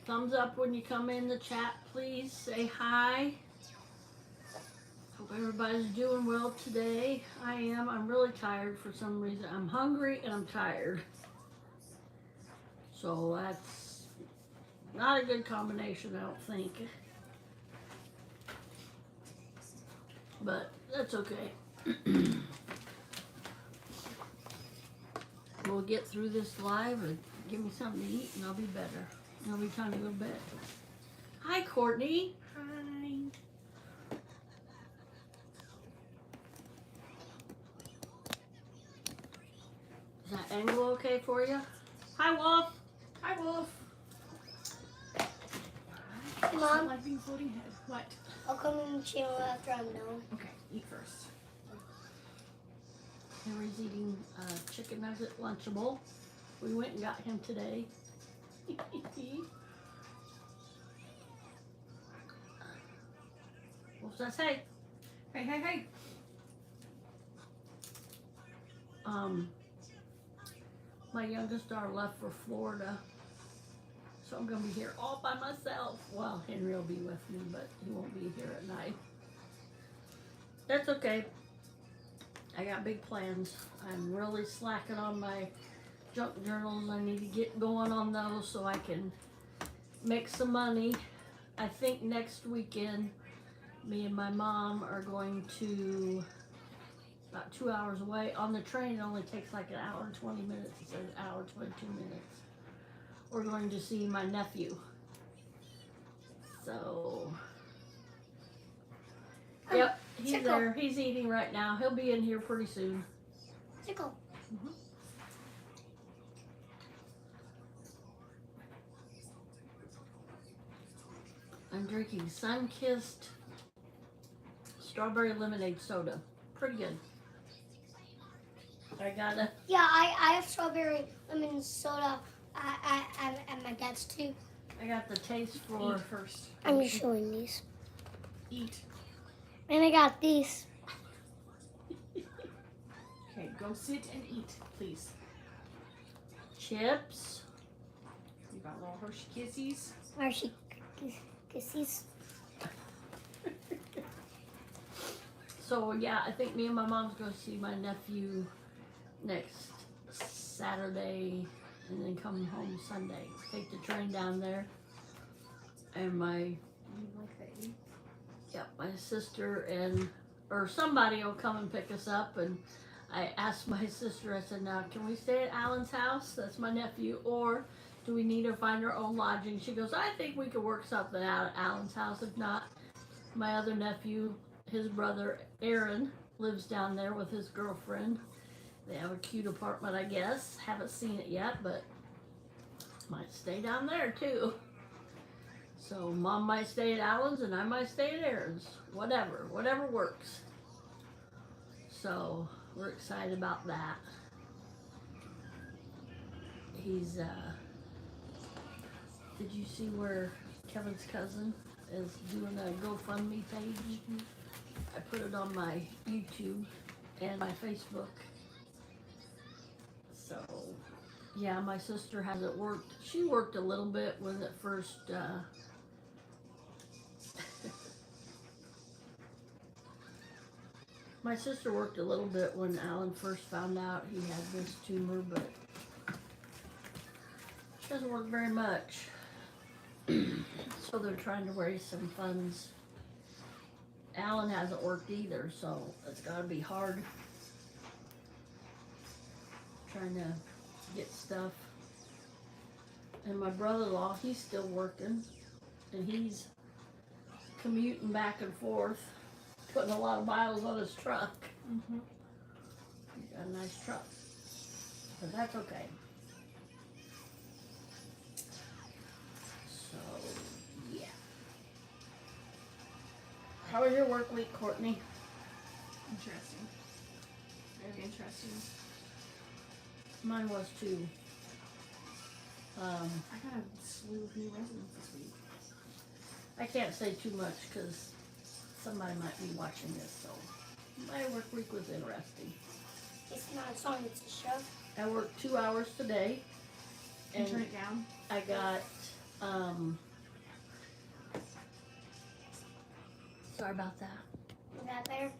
Thumbs up when you come in the chat, please. Say hi. Hope everybody's doing well today. I am. I'm really tired for some reason. I'm hungry and I'm tired. So that's not a good combination, I don't think. But that's okay. We'll get through this live and give me something to eat and I'll be better. It'll be time to go to bed. Hi, Courtney. Hi. Is that angle okay for you? Hi, Wolf. Hi, Wolf. Mom, Like being floating head. What? I'll come in the channel after I'm done. Okay, eat first. Henry's eating chicken nugget Lunchable. We went and got him today. Wolf says, hey. Hey, hey, hey. My youngest daughter left for Florida, so I'm gonna be here all by myself. Well, Henry will be with me, but he won't be here at night. That's okay. I got big plans. I'm really slacking on my junk journals. I need to get going on those so I can make some money. I think next weekend, me and my mom are going to about 2 hours away. On the train, it only takes like an hour and 20 minutes. It says an hour and 22 minutes. We're going to see my nephew. So, yep, he's Tickle. there. He's eating right now. He'll be in here pretty soon. Tickle. I'm drinking Sun-Kissed strawberry lemonade soda. Pretty good. I gotta. Yeah, I have strawberry lemon soda at my dad's too. I got the taste for. Eat first. I'm just showing these. Eat. And I got these. Okay, go sit and eat, please. Chips. You got little Hershey Kissies. Hershey Kisses. So yeah, I think me and my mom's going to see my nephew next Saturday, and then come home Sunday. Take the train down there, and my sister and or somebody will come and pick us up. And I asked my sister, I said, now can we stay at Alan's house? That's my nephew, or do we need to find our own lodging? She goes, I think we could work something out at Alan's house. If not, my other nephew, his brother Aaron, lives down there with his girlfriend. They have a cute apartment, I guess. Haven't seen it yet, but might stay down there too. So Mom might stay at Alan's and I might stay at Aaron's. Whatever works. So we're excited about that. He's did you see where Kevin's cousin is doing a GoFundMe page? I put it on my YouTube and my Facebook. So, yeah, my sister hasn't worked. She worked a little bit when it first, my sister worked a little bit when Alan first found out he had this tumor, but she doesn't work very much. So they're trying to raise some funds. Alan hasn't worked either, so it's gotta be hard trying to get stuff. And my brother-in-law, he's still working, and he's commuting back and forth, putting a lot of miles on his truck. Mm-hmm. He's got a nice truck, but that's okay. So, yeah. How was your work week, Courtney? Interesting. Very interesting. Mine was too. I got a slew of new residents this week. I can't say too much because somebody might be watching this, so my work week was interesting. It's not a song, it's a show. I worked 2 hours today, And and turn it down. I got Sorry about that. Is that better?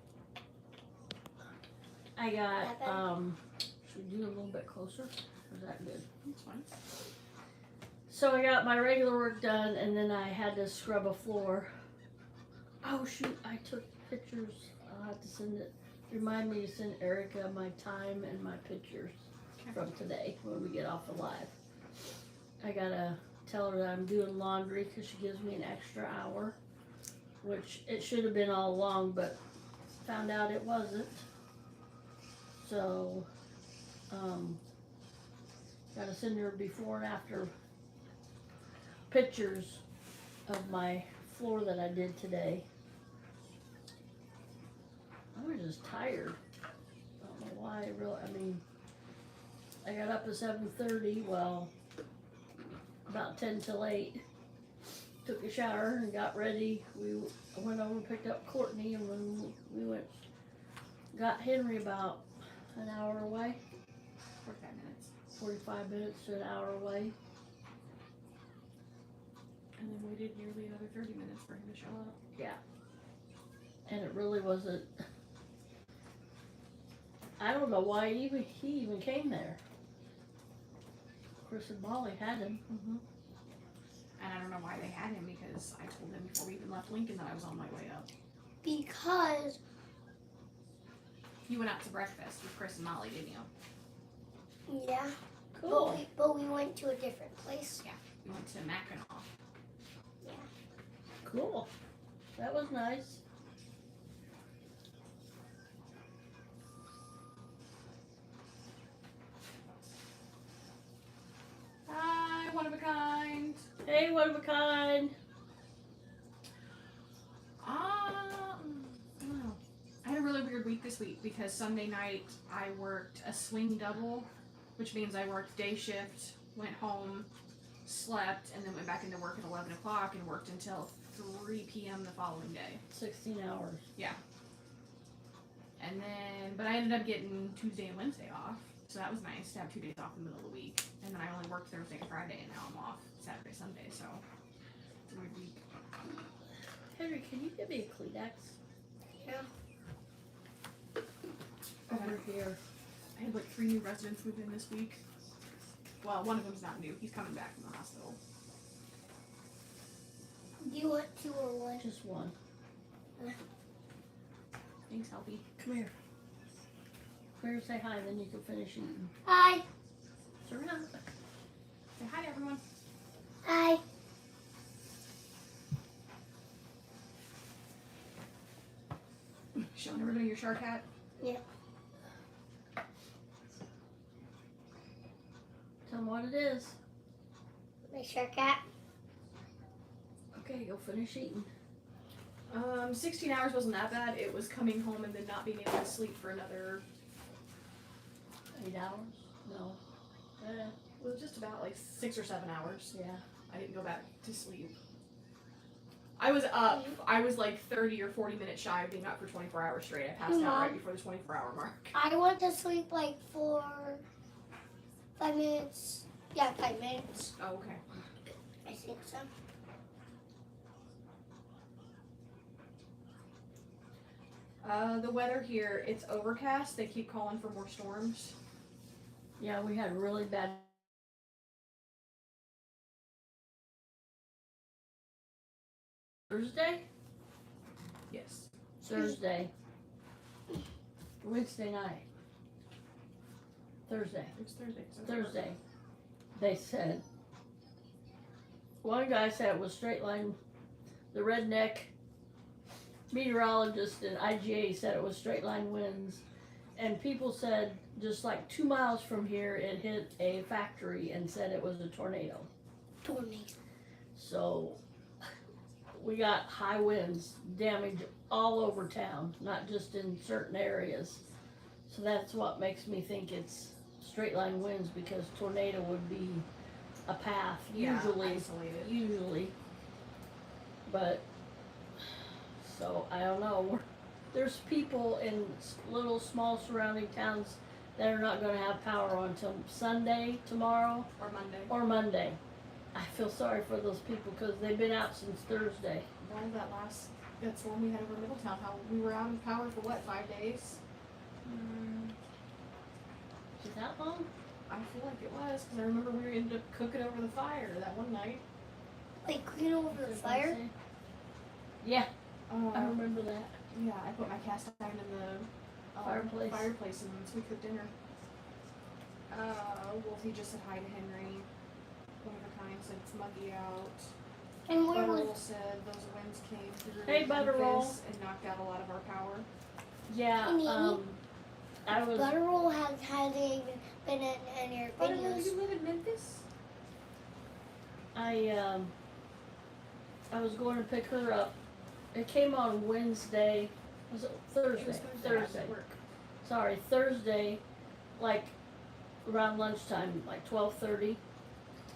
I got, That should we do a little bit closer? Or is that good? That's fine. So I got my regular work done, and then I had to scrub a floor. Oh shoot, I took pictures. I'll have to send it. Remind me to send Erica my time and my pictures from today when we get off the live. I gotta tell her that I'm doing laundry because she gives me an extra hour, which it should have been all along, but found out it wasn't. So, gotta send her before and after pictures of my floor that I did today. I'm just tired. I don't know why. I got up at 7:30. Well, about 10 till 8. Took a shower and got ready. I went over and picked up Courtney, and when we got Henry about an hour away. 45 minutes. 45 minutes to an hour away. And then waited nearly another 30 minutes for him to show up. Yeah. And it really wasn't. I don't know why he even came there. Chris and Molly had him. Mm-hmm. And I don't know why they had him, because I told them before we even left Lincoln that I was on my way up. Because You went out to breakfast with Chris and Molly, didn't you? yeah, Cool. but we went to a different place. We went to Mackinac. Cool. That was nice. Hi, one of a kind. Hey, one of a kind. I don't know. I had a really weird week this week because Sunday night I worked a swing double, which means I worked day shift, went home, slept, and then went back into work at 11 o'clock and worked until 3 p.m. the following day. 16 hours. And then, but I ended up getting Tuesday and Wednesday off, so that was nice to have 2 days off in the middle of the week. And then I only worked Thursday and Friday, and now I'm off Saturday, Sunday, so it's a weird week. Henry, can you give me a Kleenex? Yeah. Over here. I had like 3 new residents move in this week. Well, one of them's not new. He's coming back from the hospital. Do you want 2 or 1? Just one. Thanks, Helpy. Come here. Come here and say hi, then you can finish eating. Hi. Surround. Say hi to everyone. Hi. Showing everybody your shark hat. Tell them what it is. My shark cat. Okay, go finish eating. 16 hours wasn't that bad. It was coming home and then not being able to sleep for another, 8 hours? No. it was just about like 6 or 7 hours. Yeah. I didn't go back to sleep. I was up. I was like 30 or 40 minutes shy of being up for 24 hours straight. I passed out right before the 24-hour mark. I went to sleep like for 5 minutes. Yeah, 5 minutes. Oh, okay. I think so. The weather here, it's overcast. They keep calling for more storms. Yeah, we had really bad. Thursday? Yes. Thursday. Wednesday night. Thursday. It's Thursday. Thursday. They said. One guy said it was straight line. The redneck meteorologist in IGA said it was straight line winds. And people said just like 2 miles from here it hit a factory and said it was a tornado. Tornado. So we got high winds, damage all over town, not just in certain areas. So that's what makes me think it's straight line winds, because tornado would be a path usually. But so I don't know. There's people in little small surrounding towns that are not going to have power until Sunday tomorrow Or Monday. or Monday. I feel sorry for those people because they've been out since Thursday. Well, that storm we had over Middletown, how we were out of power for what, 5 days? Is that long? I feel like it was, because I remember we ended up cooking over the fire that one night. Like clean over the fire. Yeah, Um, I remember that. Yeah, I put my cast iron in the Fireplace. and so we cooked dinner. Wolfie just said hi to Henry. One of a kind said it's muggy out. And where Butterroll was said those winds came through Hey, Butterroll. Memphis and knocked out a lot of our power. Yeah, Honey. I was. Butterroll hasn't even been in any of your Butterroll, videos. you live in Memphis? I was going to pick her up. It came on Wednesday. Was it Thursday? It was Thursday. I was Thursday. at work. Sorry, Thursday, like around lunchtime, like 12:30.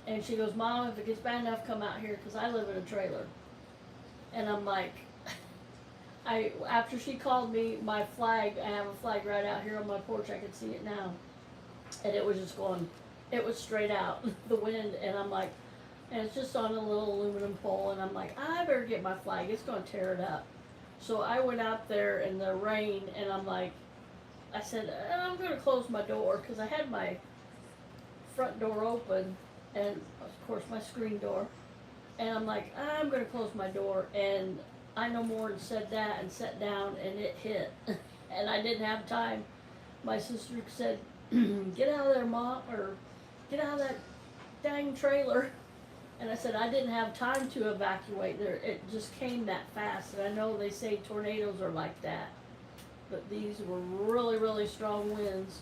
And she goes, Mom, if it gets bad enough, come out here, because I live in a trailer. And I'm like, after she called me, my flag, I have a flag right out here on my porch, I could see it now. And it was just going, it was straight out, the wind, and I'm like, and it's just on a little aluminum pole, and I'm like, I better get my flag, it's gonna tear it up. So I went out there in the rain, and I'm like, I said, I'm gonna close my door, because I had my front door open, and of course my screen door, and I'm like, I'm gonna close my door, and I no more than said that and sat down, and it hit, and I didn't have time. My sister said, get out of there, Mom, or get out of that dang trailer. And I said, I didn't have time to evacuate there. It just came that fast. And I know they say tornadoes are like that. But these were really, really strong winds.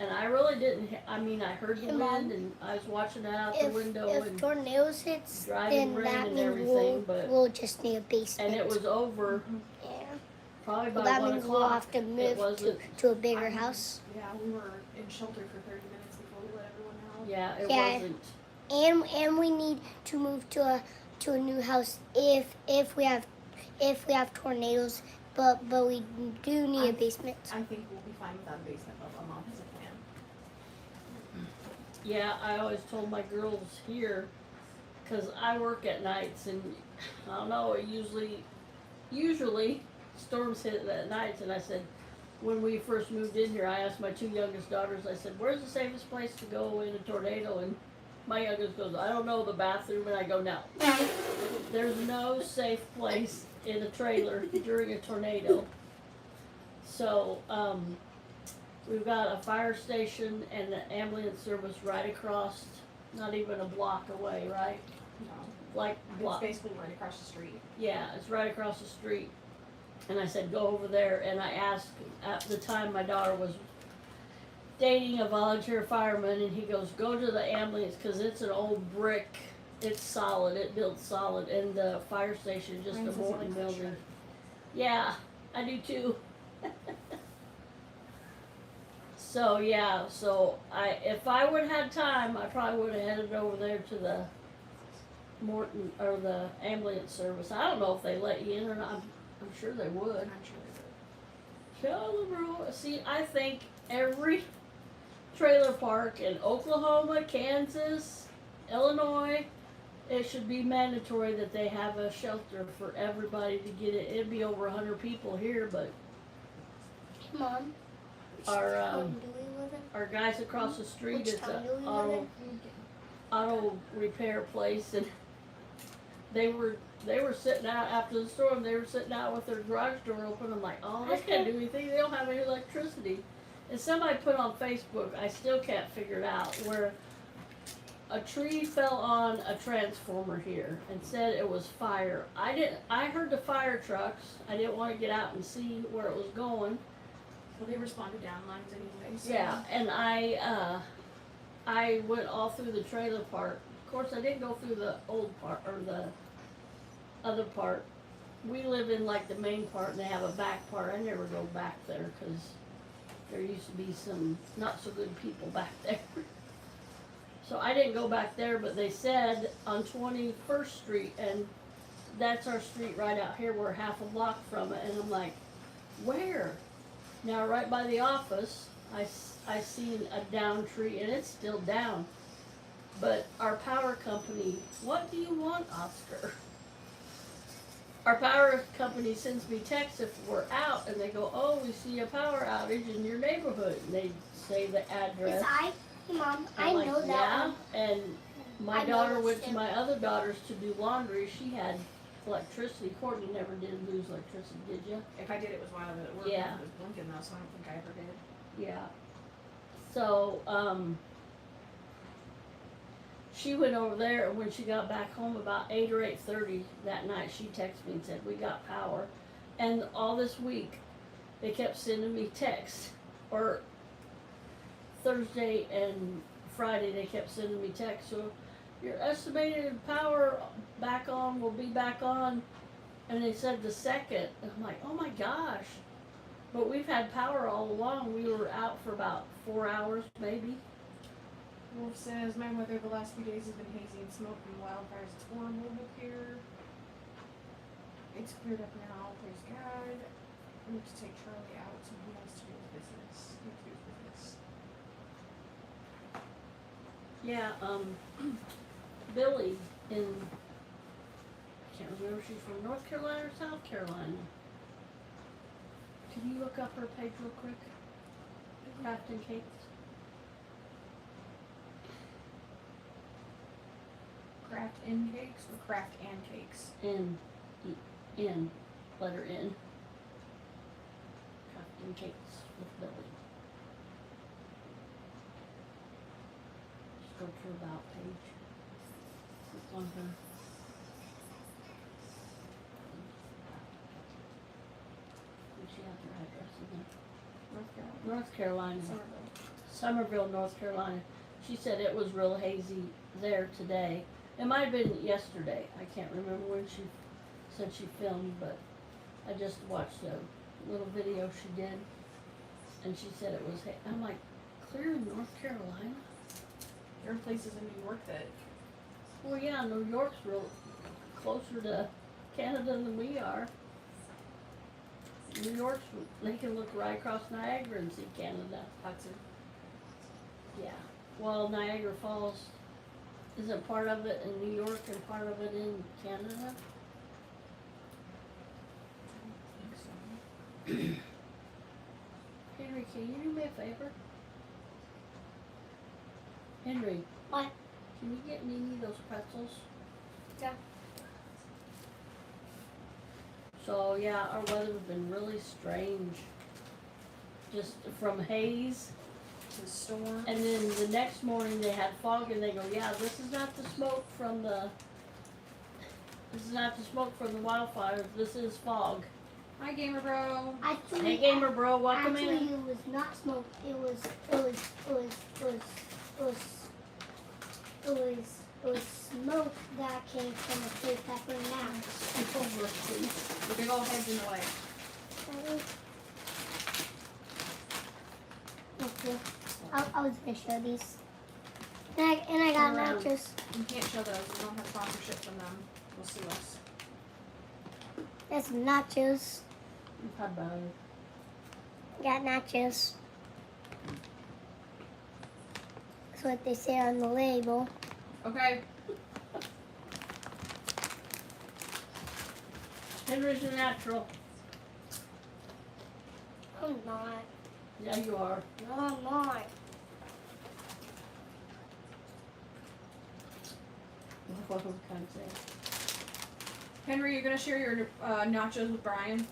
And I really didn't, I heard the Hey, Mom. wind and I was watching that out the window If and tornadoes hits, driving then rain that and means everything, but- we'll just need a basement. and it was over Yeah. probably by Well, that 1 means we'll o'clock. have to It move wasn't, to a bigger I'm- house. Yeah, we were in shelter for 30 minutes before we let everyone out. yeah, it Yeah. wasn't. And we need to move to a new house if we have tornadoes, but we do need a basement. I think we'll be fine without a basement, but Mom has a plan. Yeah, I always told my girls here, because I work at nights, and I don't know, usually storms hit at nights, and I said, when we first moved in here, I asked my two youngest daughters, I said, where's the safest place to go in a tornado? And my youngest goes, I don't know, the bathroom, and I go, no. There's no safe place in a trailer during a tornado. So, we've got a fire station and an ambulance service right across, not even a block away, right? No, Like it's block. basically right across the street. Yeah, it's right across the street. And I said, go over there. And I asked, at the time my daughter was dating a volunteer fireman, and he goes, go to the ambulance, because it's an old brick. It's solid. It built solid. And the fire station is just Ryan a says he Morton likes that building. shirt. Yeah, I do too. So yeah, if I would have had time, I probably would have headed over there to the Morton or the ambulance service. I don't know if they let you in or not. I'm sure they would. I'm sure they would. Tell them, bro. See, I think every trailer park in Oklahoma, Kansas, Illinois, it should be mandatory that they have a shelter for everybody to get it. It'd be over 100 people here, but Mom, which Our, town do we live in? our guys across the street, Which it's town a do we live auto repair place, and they were sitting out after the storm. They were sitting out with their garage door open. I'm like, oh, they can't do anything. They don't have any electricity. And somebody put on Facebook, I still can't figure it out, where a tree fell on a transformer here and said it was fire. I heard the fire trucks. I didn't want to get out and see where it was going. Well, they responded down lines anyway. So. Yeah, and I went all through the trailer part. Of course, I didn't go through the old part or the other part. We live in like the main part, and they have a back part. I never go back there because there used to be some not so good people back there. So I didn't go back there, but they said on 21st Street, and that's our street right out here. We're half a block from it, and I'm like, where? Now, right by the office, I seen a down tree, and it's still down. But our power company, what do you want, Oscar? Our power company sends me texts if we're out, and they go, "Oh, we see a power outage in your neighborhood." And they say the address. Hey, Mom, I'm I like, know that yeah. one. And my I know daughter this went to too. my other daughters to do laundry. She had electricity. Courtney never did lose electricity, did you? If I did, it was while I was at work. Yeah. It was blinking though, so I don't think I ever did. Yeah. So, she went over there, and when she got back home about 8 or 8:30 that night, she texted me and said, "We got power." And all this week, they kept sending me texts, or Thursday and Friday, they kept sending me texts. So, your estimated power back on will be back on, and they said the 2nd. And I'm like, oh my gosh. But we've had power all along. We were out for about 4 hours, maybe. Wolf says, my weather the last few days has been hazy and smoke and wildfires. It's horrible up here. It's cleared up now, praise God. I need to take Charlie out so he has to do his business. He has to do his business. Yeah, Billy in, I can't remember if she's from North Carolina or South Carolina. Can you look up her page real quick? Craft and Cakes. Craft in cakes or craft and cakes? N, letter N. Craft and Cakes with Billy. Just go to her about page. Click on her. And she has her address in there. North Carolina. North Carolina. Somerville. Somerville, North Carolina. She said it was real hazy there today. It might have been yesterday. I can't remember when she said she filmed, but I just watched a little video she did, and she said it was. I'm like, clear in North Carolina? There are places in New York that Well, yeah, New York's real closer to Canada than we are. New York's, they can look right across Niagara and see Canada. Hudson. Yeah. Well, Niagara Falls isn't part of it in New York and part of it in Canada. I think so. Henry, can you do me a favor? Henry. What? Can you get Nene those pretzels? Yeah. So yeah, our weather's been really strange. Just from haze, The storm. and then the next morning they had fog, and they go, "Yeah, this is not the smoke from the. This is not the smoke from the wildfires. This is fog." Hi, Gamer Bro. Actually, Hey, gamer bro, welcome actually, in. it was not smoke. It was smoke that came from the place that burned down. It's over, please. The big old head's in the way. Okay. I was gonna show these. And I got Turn around. nachos. You can't show those. We don't have sponsorship from them. We'll sue us. Got some nachos. How about it? Got nachos. That's what they say on the label. Okay. Henry's a natural. I'm not. Yeah, you are. No, I'm not. What was I kind of saying? Henry, you're gonna share your nachos with Brian.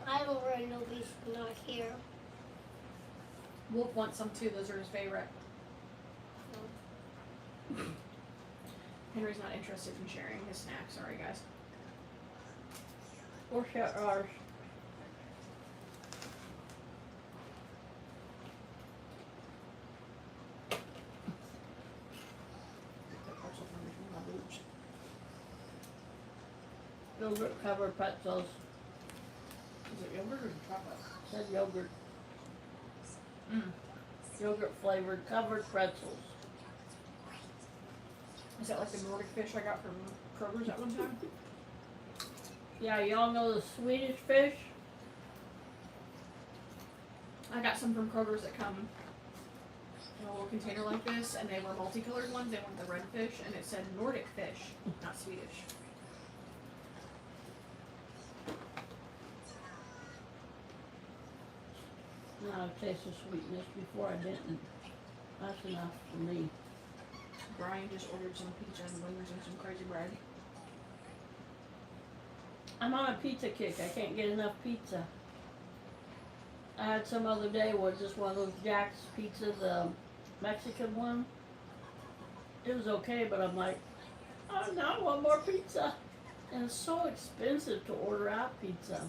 I don't really know if he's not here. Wolf wants some too. Those are his favorite. Henry's not interested in sharing his snacks. Sorry, guys. Or share ours. Yogurt covered pretzels. Is it yogurt or chocolate? Said yogurt. Mm. Yogurt flavored covered pretzels. Is that like the Nordic fish I got from Kroger's at one time? Yeah, y'all know the Swedish fish? I got some from Kroger's that come container like this, and they were multicolored ones. They wanted the red fish, and it said Nordic fish, not Swedish. Now I taste the sweetness. Before I didn't. That's enough for me. Brian just ordered some pizza and wings and some crazy bread. I'm on a pizza kick. I can't get enough pizza. I had some other day was just one of those Jack's pizza, the Mexican one. It was okay, but I'm like, oh, now I want more pizza. And it's so expensive to order out pizza.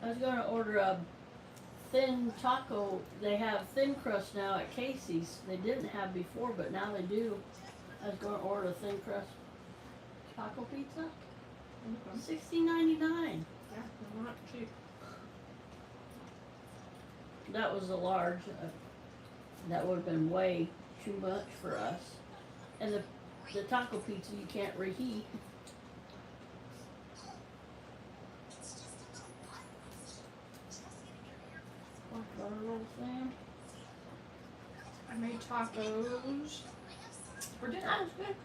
I was going to order a thin taco. They have thin crust now at Casey's. They didn't have before, but now they do. I was going to order a thin crust taco pizza. $16.99. Yeah, they're not cheap. That was a large. That would have been way too much for us. And the taco pizza you can't reheat. I made tacos for dinner. That was good.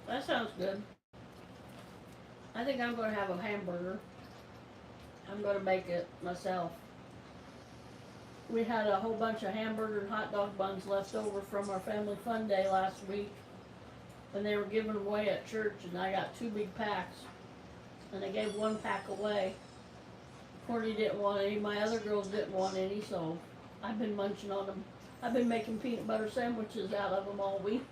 That sounds good. I think I'm going to have a hamburger. I'm going to make it myself. We had a whole bunch of hamburger and hot dog buns left over from our family fun day last week. And they were given away at church, and I got 2 big packs. And I gave 1 pack away. Courtney didn't want any. My other girls didn't want any, so I've been munching on them. I've been making peanut butter sandwiches out of them all week.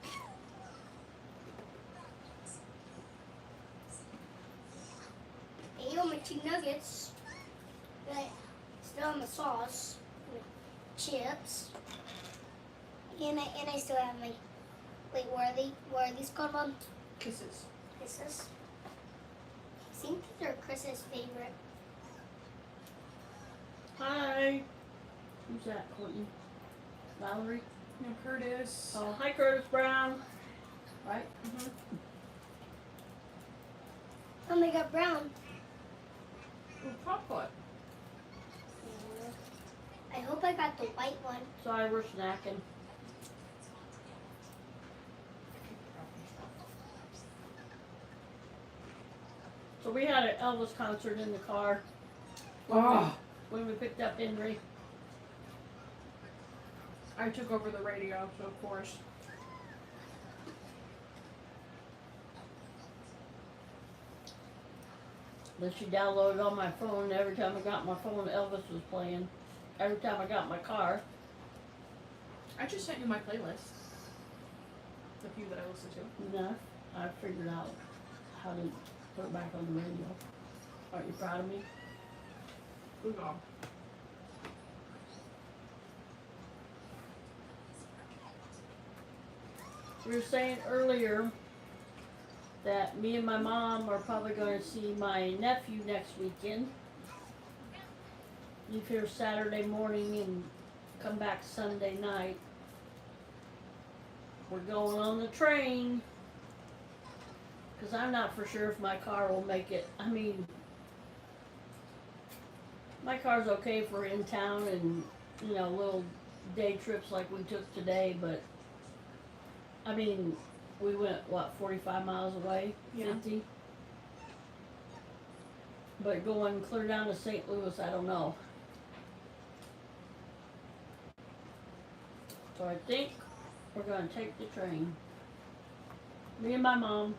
I ate my chicken nuggets. But still have my sauce, my chips, and I still have my. Wait, what are these called, Mom? Kisses. Kisses. I think these are Chris's favorite. Hi. Who's that, Courtney? Valerie? No, Curtis. Oh, hi, Curtis Brown. Right? Mm-hmm. Oh, they got brown. Ooh, Popcorn. I hope I got the white one. Sorry, we're snacking. So we had an Elvis concert in the car when we picked up Henry. I took over the radio, so of course. Then she downloaded on my phone, and every time I got my phone, Elvis was playing. Every time I got in my car. I just sent you my playlist. The few that I listen to. No, I figured out how to put it back on the radio. Aren't you proud of me? Good job. We were saying earlier that me and my mom are probably going to see my nephew next weekend. Leave here Saturday morning and come back Sunday night. We're going on the train because I'm not for sure if my car will make it. I mean, my car's okay for in town and, you know, little day trips like we took today, but I mean, we went, what, 45 miles away? Yeah. 50? But going clear down to St. Louis, I don't know. So I think we're going to take the train. Me and my mom.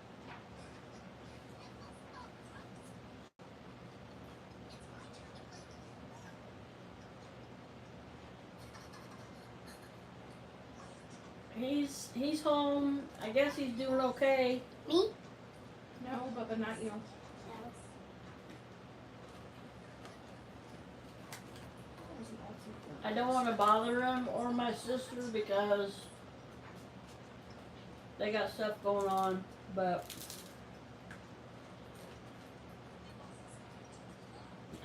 He's home. I guess he's doing okay. Me? No, but not you. No. I don't want to bother him or my sister because they got stuff going on, but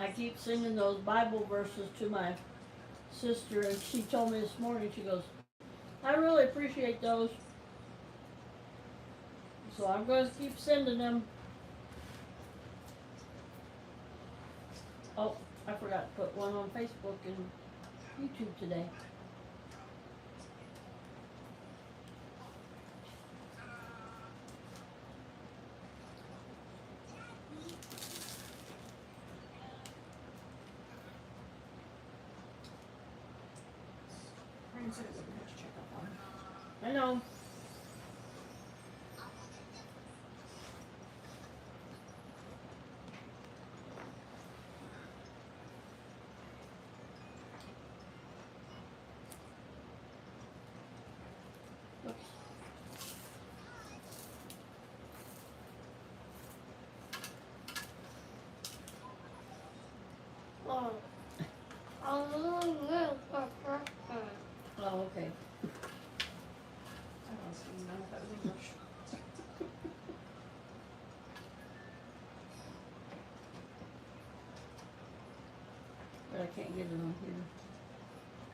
I keep singing those Bible verses to my sister, and she told me this morning, she goes, I really appreciate those. So I'm going to keep sending them. Oh, I forgot to put one on Facebook and YouTube today. Karen said it wouldn't hurt to check up on her. I know. Oops. Oh. Oh, okay. I don't even know if that was English. But I can't get it on here.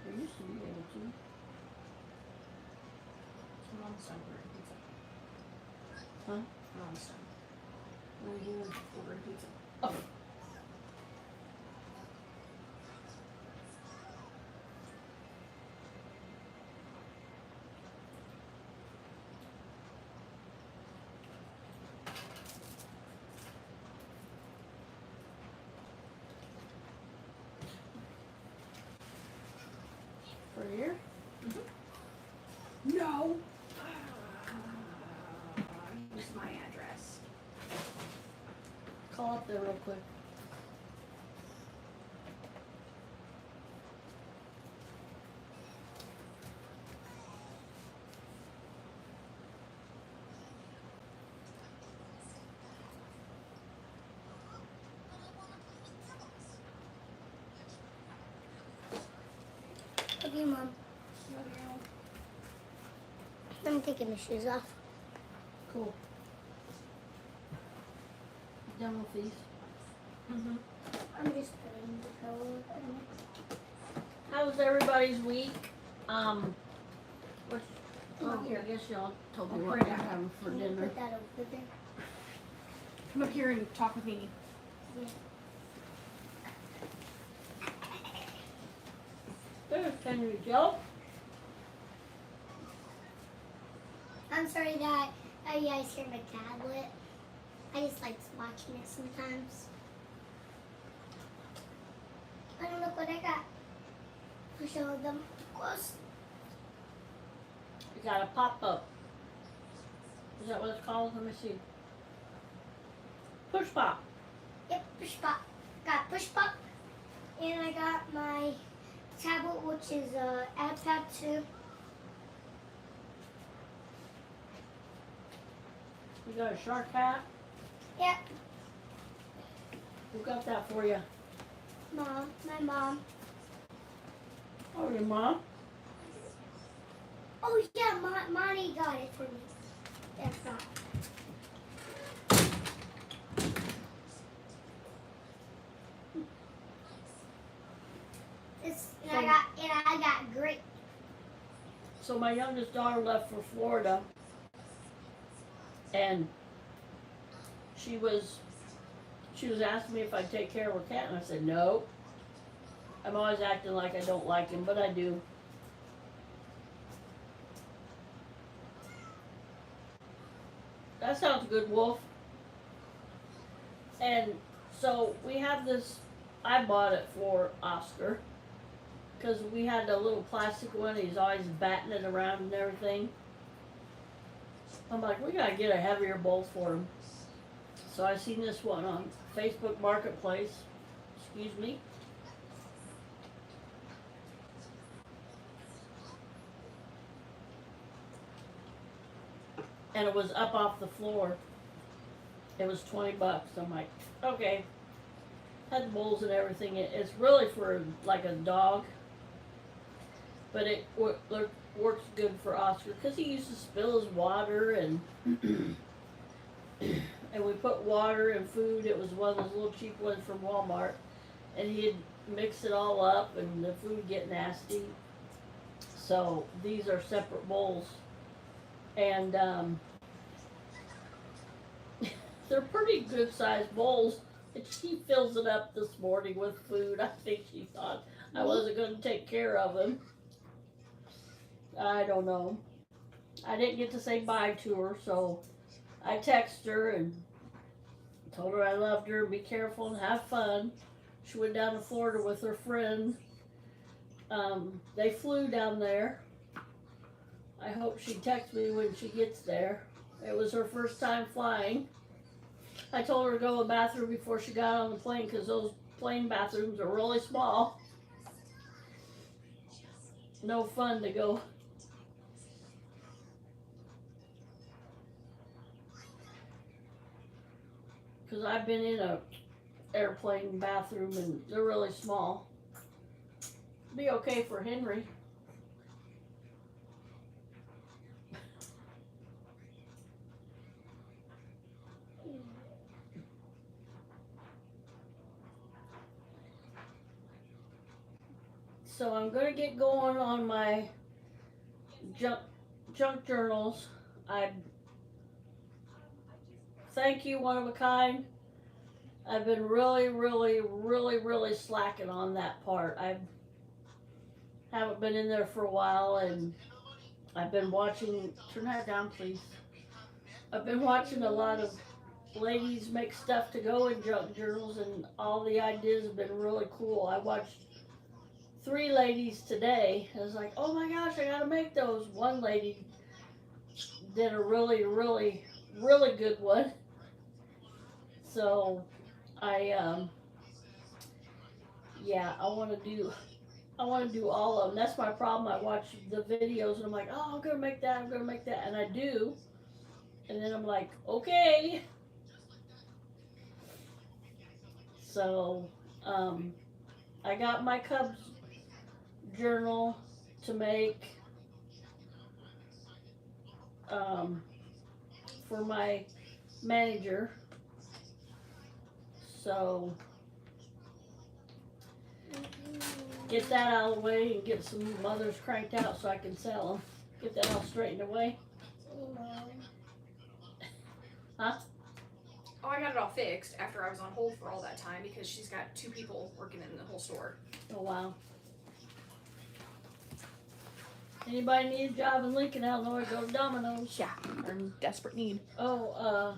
I used to be able to. I'm almost done ordering pizza. Huh? I'm almost done. What are you doing? Ordering pizza. Oh. For here? No! Here's my address. Call up there real quick. Okay, Mom. I'm taking the shoes off. Cool. Done with these. Mm-hmm. I'm just putting the color in it. How was everybody's week? What's, oh, Here. I guess y'all told me I'll what print you're it out. having for Can you dinner. put that over there? Come up here and talk with me. There's Henry Joe. I'm sorry that you guys hear my tablet. I just like watching it sometimes. And look what I got. I'll show them close. You got a pop-up. Is that what it's called? Let me see. Push pop. Yep, push pop. Got push pop. And I got my tablet, which is iPad 2. You got a shark hat. Yep, Who got that for you? Mom, my mom. Oh, your mom? Oh yeah, Monty got it for me. That's not. I got great. So my youngest daughter left for Florida, and she was asking me if I'd take care of her cat, and I said no. I'm always acting like I don't like him, but I do. That sounds good, Wolf. And so we have this, I bought it for Oscar, because we had a little plastic one, he's always batting it around and everything. I'm like, we gotta get a heavier bowl for him. So I seen this one on Facebook Marketplace. Excuse me. And it was up off the floor. It was $20. I'm like, okay. Had the bowls and everything. It's really for like a dog. But it works good for Oscar because he used to spill his water and and we put water and food. It was one of those little cheap ones from Walmart, and he'd mix it all up and the food would get nasty. So these are separate bowls, and they're pretty good sized bowls. And she fills it up this morning with food. I think she thought I wasn't going to take care of him. I don't know. I didn't get to say bye to her, so I texted her and told her I loved her, be careful and have fun. She went down to Florida with her friend They flew down there. I hope she texts me when she gets there. It was her first time flying. I told her to go to the bathroom before she got on the plane because those plane bathrooms are really small. No fun to go. Because I've been in a airplane bathroom and they're really small. Be okay for Henry. So I'm gonna get going on my junk journals. I thank you, One of a Kind. I've been really slacking on that part. I haven't been in there for a while, and I've been watching. Turn that down, please. I've been watching a lot of ladies make stuff to go in junk journals, and all the ideas have been really cool. I watched 3 ladies today. I was like, oh my gosh, I gotta make those. One lady did a really good one. So I I want to do all of them. That's my problem. I watch the videos and I'm like, oh, I'm gonna make that, and I do, and then I'm like, okay. So I got my Cubs journal to make for my manager. So get that out of the way and get some mothers cranked out so I can sell them. Get that all straightened away. Huh? Oh, I got it all fixed after I was on hold for all that time because she's got 2 people working in the whole store. Oh wow. Anybody need a job in Lincoln? Illinois, go to Domino's. Yeah, we're in desperate need. Oh,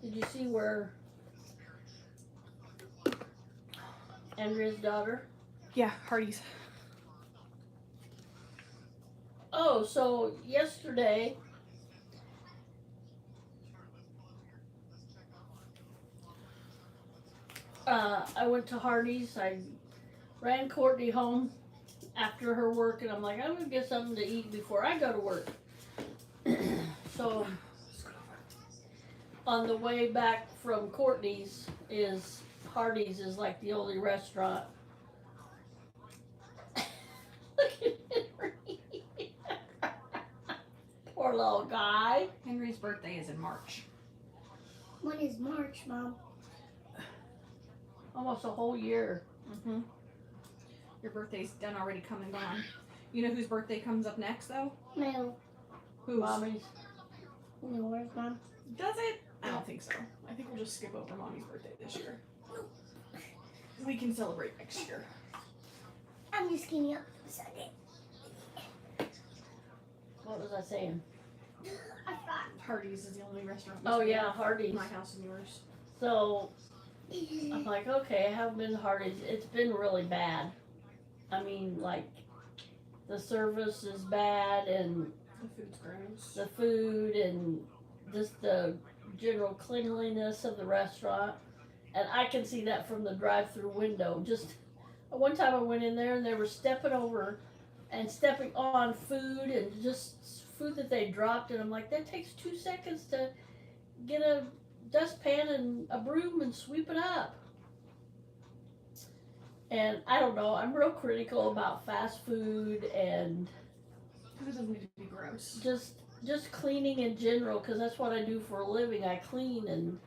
did you see where Andrea's daughter? Yeah, Hardee's. Oh, so yesterday I went to Hardee's. I ran Courtney home after her work, and I'm like, I'm gonna get something to eat before I go to work. So on the way back from Courtney's is Hardee's is like the only restaurant. Look at Henry. Poor little guy. Henry's birthday is in March. When is March, Mom? Almost a whole year. Mm-hmm. Your birthday's done already come and gone. You know whose birthday comes up next, though? No. Who's? Mommy's. No, where's Mom? Does it? I don't think so. I think we'll just skip over Mommy's birthday this year. We can celebrate next year. I'm just getting up Sunday. What was I saying? I forgot. Hardee's is the only restaurant. Oh between yeah, Hardee's. my house and yours. So I'm like, okay, I haven't been to Hardee's. It's been really bad. I mean, like, the service is bad, and The food's gross. the food, and just the general cleanliness of the restaurant. And I can see that from the drive-through window. Just one time I went in there and they were stepping over and stepping on food and just food that they dropped, and I'm like, that takes 2 seconds to get a dustpan and a broom and sweep it up. And I don't know, I'm real critical about fast food and It doesn't need to be gross. just cleaning in general, because that's what I do for a living. I clean, and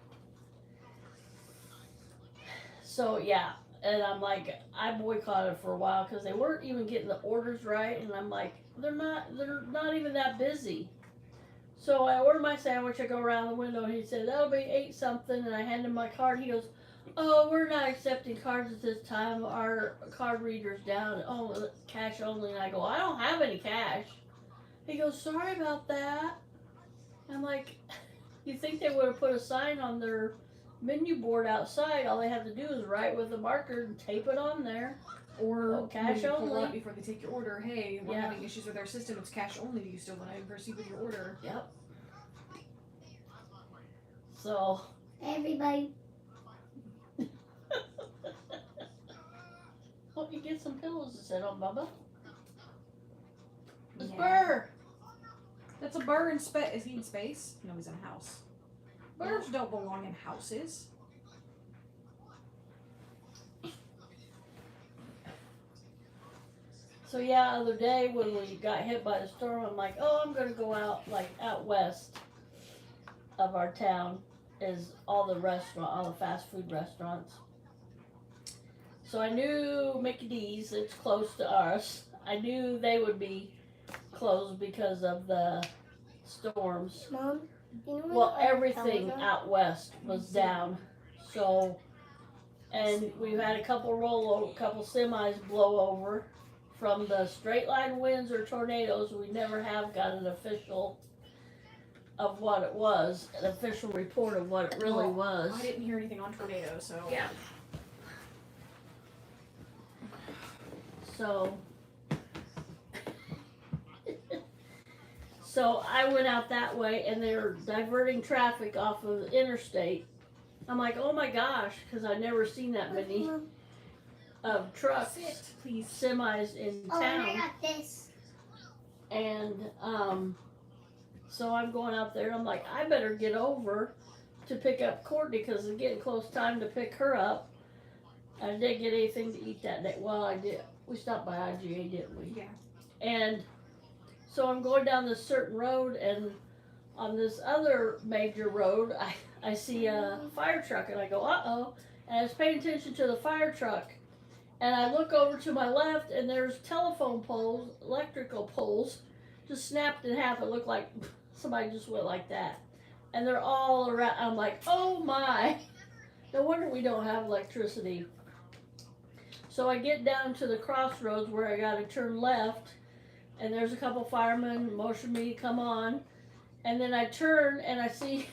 so yeah. And I'm like, I boycotted for a while because they weren't even getting the orders right, and I'm like, they're not even that busy. So I order my sandwich, I go around the window, and he said, that'll be 8 something, and I hand him my card. He goes, oh, we're not accepting cards at this time. Our card reader's down. Oh, cash only. And I go, I don't have any cash. He goes, sorry about that. I'm like, you think they would have put a sign on their menu board outside? All they have to do is write with a marker and tape it on there. Or Oh, cash when you pull only. up before they take your order, hey, we're Yeah. having issues with our system, it's cash only, do you still want to proceed with your order? Yep. So. Everybody. Hope you get some pillows to sit on, Bubba. It's Yeah. Burr. That's a burr in space. Is he in space? No, he's in a house. Burr. Birds don't belong in houses. So yeah, other day when we got hit by the storm, I'm like, oh, I'm gonna go out, like out west of our town is all the fast food restaurants. So I knew Mickey D's, it's close to us. I knew they would be closed because of the storms. Mom, you know Well, what everything out west was down. So, and we've had a couple semis blow over from the straight line winds or tornadoes. We never have got an official of what it was, an official report of what it really was. I didn't hear anything on tornadoes, so. Yeah. So, so I went out that way, and they're diverting traffic off of the interstate. I'm like, oh my gosh, because I've never seen that many of trucks, Sit, please. semis in Oh, and I town. got this. And so I'm going out there. I'm like, I better get over to pick up Courtney because it's getting close time to pick her up. I didn't get anything to eat that day. Well, I did. We stopped by IGA, didn't we? Yeah. And so I'm going down this certain road, and on this other major road, I see a fire truck, and I go, uh-oh. And I was paying attention to the fire truck. And I look over to my left, and there's telephone poles, electrical poles, just snapped in half. It looked like somebody just went like that. And they're all around. I'm like, oh my. No wonder we don't have electricity. So I get down to the crossroads where I got to turn left, and there's a couple firemen motion me to come on. And then I turn, and I see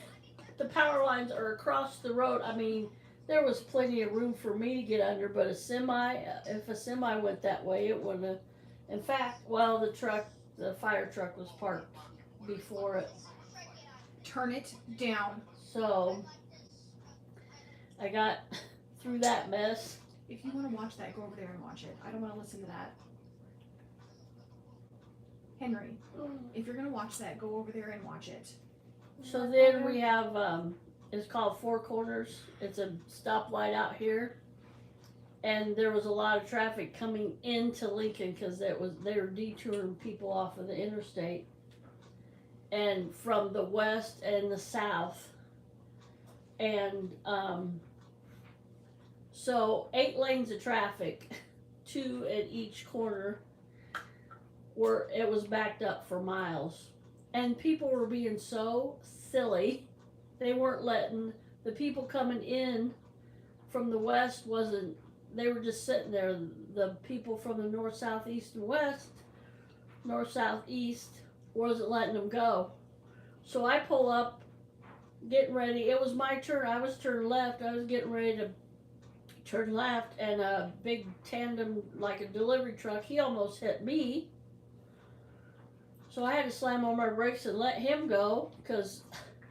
the power lines are across the road. I mean, there was plenty of room for me to get under, but if a semi went that way, it wouldn't have. In fact, well, the fire truck was parked before it. Turn it down. So, I got through that mess. If you want to watch that, go over there and watch it. I don't want to listen to that. Henry, if you're going to watch that, go over there and watch it. So then we have, it's called Four Corners. It's a stoplight out here. And there was a lot of traffic coming into Lincoln because they were detouring people off of the interstate. And from the west and the south. And so 8 lanes of traffic, 2 at each corner, it was backed up for miles. And people were being so silly. They weren't letting the people coming in from the west they were just sitting there. The people from the north, south, east, and west, north, south, east, wasn't letting them go. So I pull up, getting ready. It was my turn. I was turning left. I was getting ready to turn left, and a big tandem, like a delivery truck, he almost hit me. So I had to slam on my brakes and let him go, because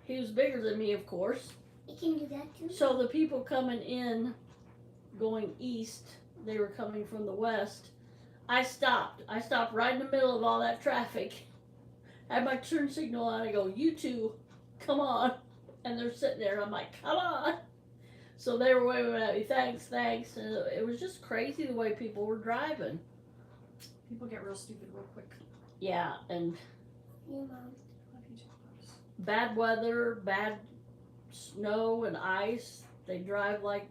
he was bigger than me, of course. You can do that too. So the people coming in, going east, they were coming from the west. I stopped right in the middle of all that traffic. I had my turn signal on. I go, you two, come on. And they're sitting there. I'm like, come on. So they were waving at me, thanks. And it was just crazy the way people were driving. People get real stupid real quick. Yeah, and Yeah, Mom. Love you too, Rose. bad weather, bad snow and ice. They drive like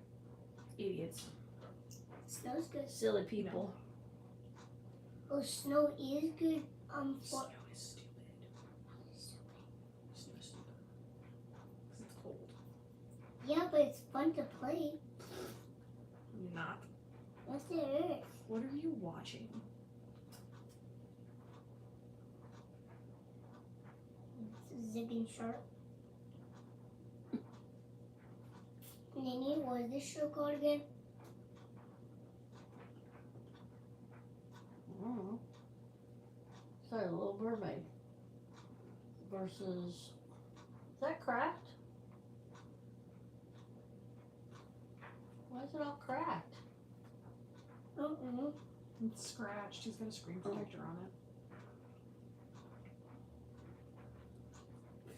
Idiots. Snow's good. silly people. Oh, snow is good. Snow is stupid. Snow is stupid. Because it's cold. Yeah, but it's fun to play. Not. Yes, it is. What are you watching? Zipping Shark. Nini, what is this show called again? Sorry, a little mermaid. Versus, is that cracked? Why is it all cracked? It's scratched. He's got a screen protector on it.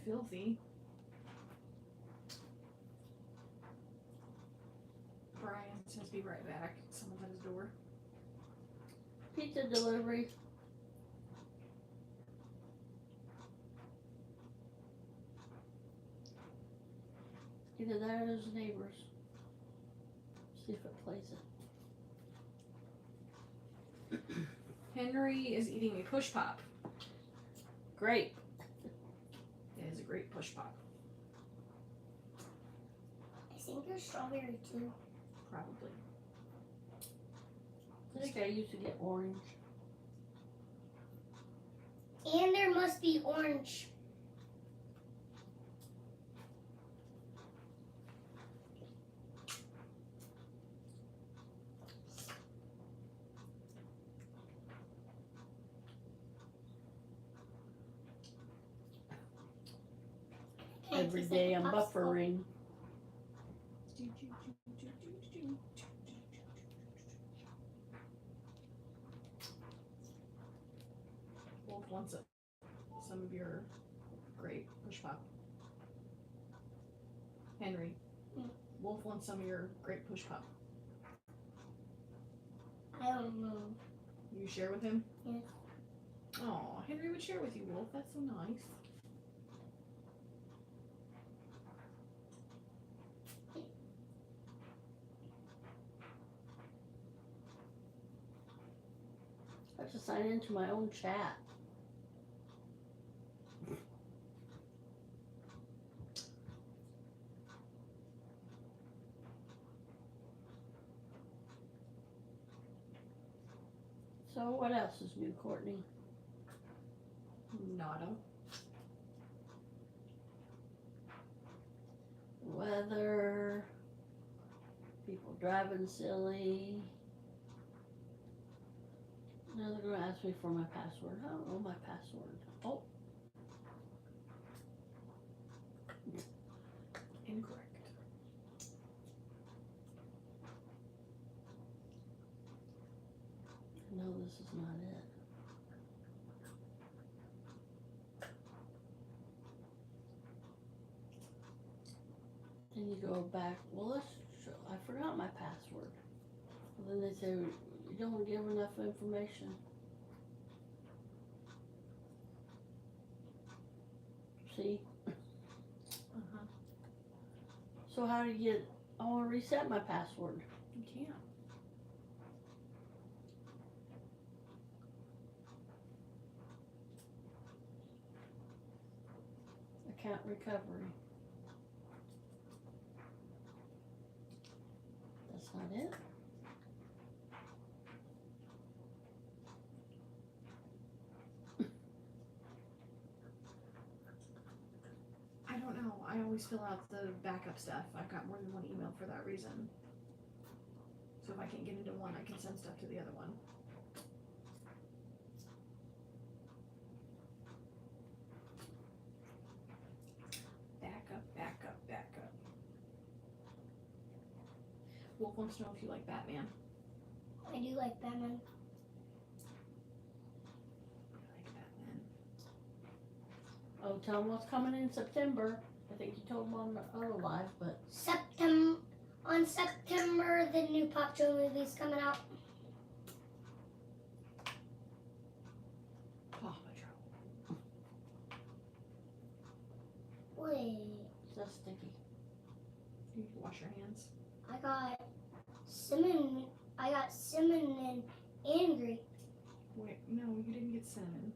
Filthy. Brian says be right back. Someone's at his door. Pizza delivery. Either that or his neighbors. See if it plays it. Henry is eating a push pop. Great. It is a great push pop. I think there's strawberry too. Probably. I think I used to get orange. And there must be orange. Every day I'm buffering. Wolf wants it. Some of your great push pop. Henry. Wolf wants some of your great push pop. I don't know. You share with him? Yes. Oh, Henry would share with you, Wolf. That's so nice. I have to sign into my own chat. So what else is new, Courtney? Nada. Weather, people driving silly. Now they're gonna ask me for my password. I don't know my password. Oh, Incorrect. no, this is not it. Then you go back, well, I forgot my password. And then they say, you don't give enough information. See? Uh-huh. So how do you get, I wanna reset my password. You can't. Account recovery. That's not it. I don't know. I always fill out the backup stuff. I've got more than one email for that reason. So if I can't get into one, I can send stuff to the other one. Backup. Wolf wants to know if you like Batman. I do like Batman. I like Batman. Oh, tell them what's coming in September. I think you told them on the other live, but On September, the new Pop Joe movie's coming out. Paw Patrol. Wait, it's not sticky. You can wash your hands. I got cinnamon and angry. Wait, no, you didn't get cinnamon.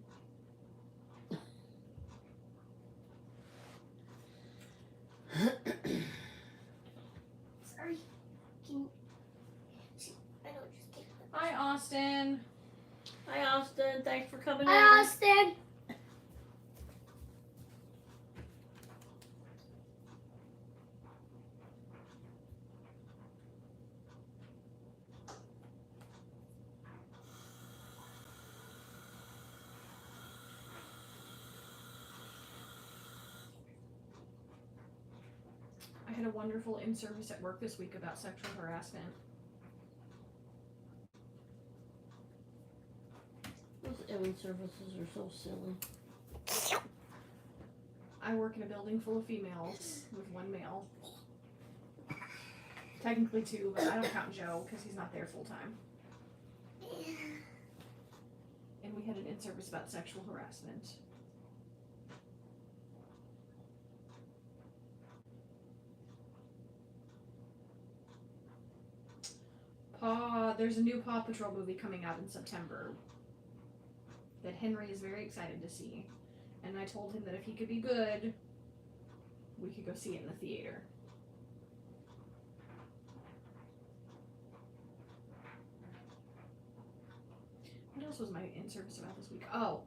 Sorry. I don't just take it. Hi, Austin. Hi, Austin. Thanks for coming in. Hi, Austin. had a wonderful in-service at work this week about sexual harassment. Those in services are so silly. I work in a building full of females with one male. Technically two, but I don't count Joe because he's not there full time. And we had an in-service about sexual harassment. There's a new Paw Patrol movie coming out in September that Henry is very excited to see. And I told him that if he could be good, we could go see it in the theater. What else was my in-service about this week? Oh,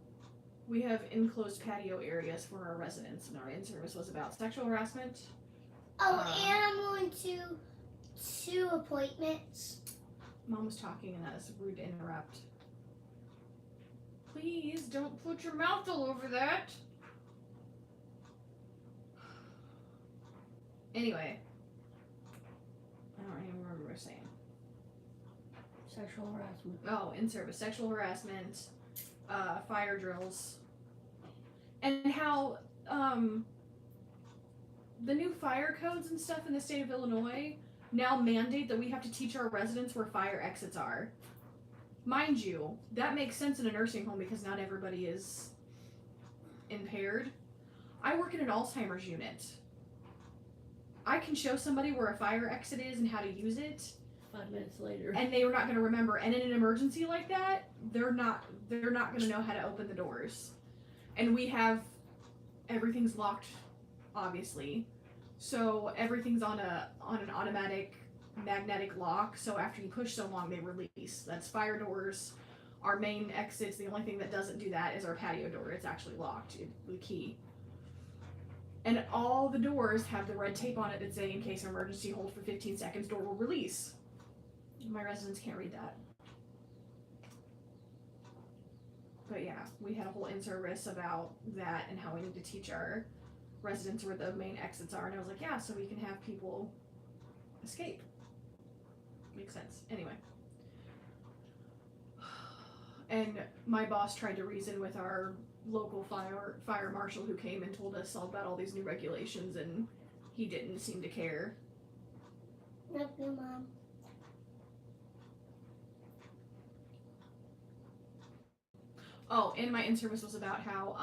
we have enclosed patio areas for our residents, and our in-service was about sexual harassment. Oh, and I'm going to 2 appointments. Mom was talking, and that is rude to interrupt. Please don't put your mouth all over that. Anyway, I don't even remember what I was saying. Sexual harassment. Oh, in service, sexual harassment, fire drills, and how the new fire codes and stuff in the state of Illinois now mandate that we have to teach our residents where fire exits are. Mind you, that makes sense in a nursing home because not everybody is impaired. I work in an Alzheimer's unit. I can show somebody where a fire exit is and how to use it, 5 minutes later. and they were not going to remember. And in an emergency like that, they're not going to know how to open the doors. And we have everything's locked, obviously. So everything's on an automatic magnetic lock. So after you push so long, they release. That's fire doors. Our main exits, the only thing that doesn't do that is our patio door. It's actually locked with a key. And all the doors have the red tape on it that say, in case of emergency, hold for 15 seconds, door will release. My residents can't read that. But yeah, we had a whole in-service about that and how we need to teach our residents where the main exits are. And I was like, yeah, so we can have people escape. Makes sense. Anyway. And my boss tried to reason with our local fire marshal who came and told us all about all these new regulations, and he didn't seem to care. Love you, Mom. Oh, and my in-service was about how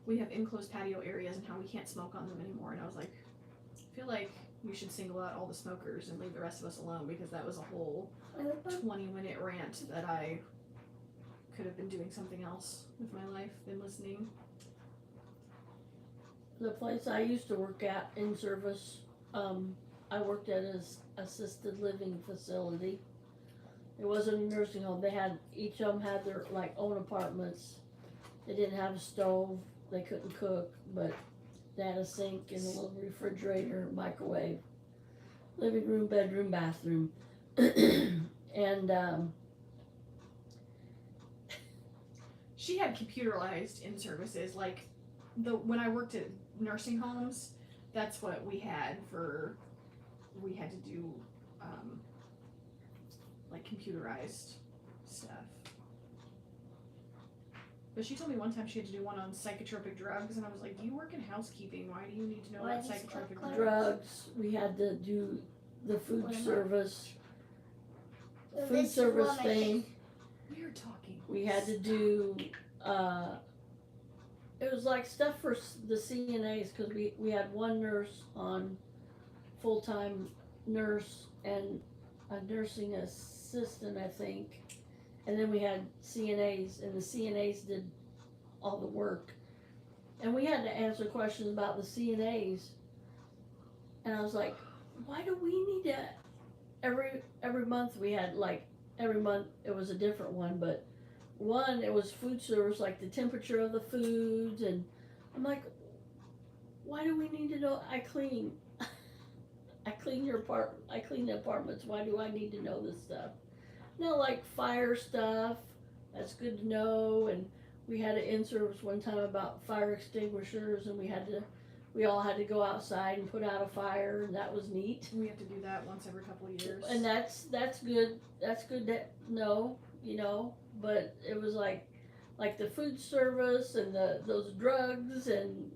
we have enclosed patio areas and how we can't smoke on them anymore. And I was like, I feel like we should single out all the smokers and leave the rest of us alone, because that was a whole 20-minute rant that I could have been doing something else with my life than listening. The place I used to work at in service, I worked at an assisted living facility. It wasn't a nursing home. They had, each of them had their like own apartments. They didn't have a stove. They couldn't cook, but they had a sink and a little refrigerator, microwave, living room, bedroom, bathroom, and She had computerized in-services, like when I worked at nursing homes, that's what we had to do, like computerized stuff. But she told me one time she had to do one on psychotropic drugs, and I was like, you work in housekeeping, why do you need to know about psychotropic drugs? drugs. We had to do the food What am I- service, food This is service what I thing. We're talking. We had to do, it was like stuff for the CNAs, because we had one nurse on, full-time nurse, and a nursing assistant, I think. And then we had CNAs, and the CNAs did all the work. And we had to answer questions about the CNAs. And I was like, why do we need to, every month we had like, every month it was a different one, but one, it was food service, like the temperature of the foods, and I'm like, why do we need to know? I clean I clean the apartments, why do I need to know this stuff? No, like fire stuff, that's good to know. And we had an in-service one time about fire extinguishers, and we we all had to go outside and put out a fire, and that was neat. We have to do that once every couple of years. And that's good. That's good to know, you know. But it was like the food service and those drugs, and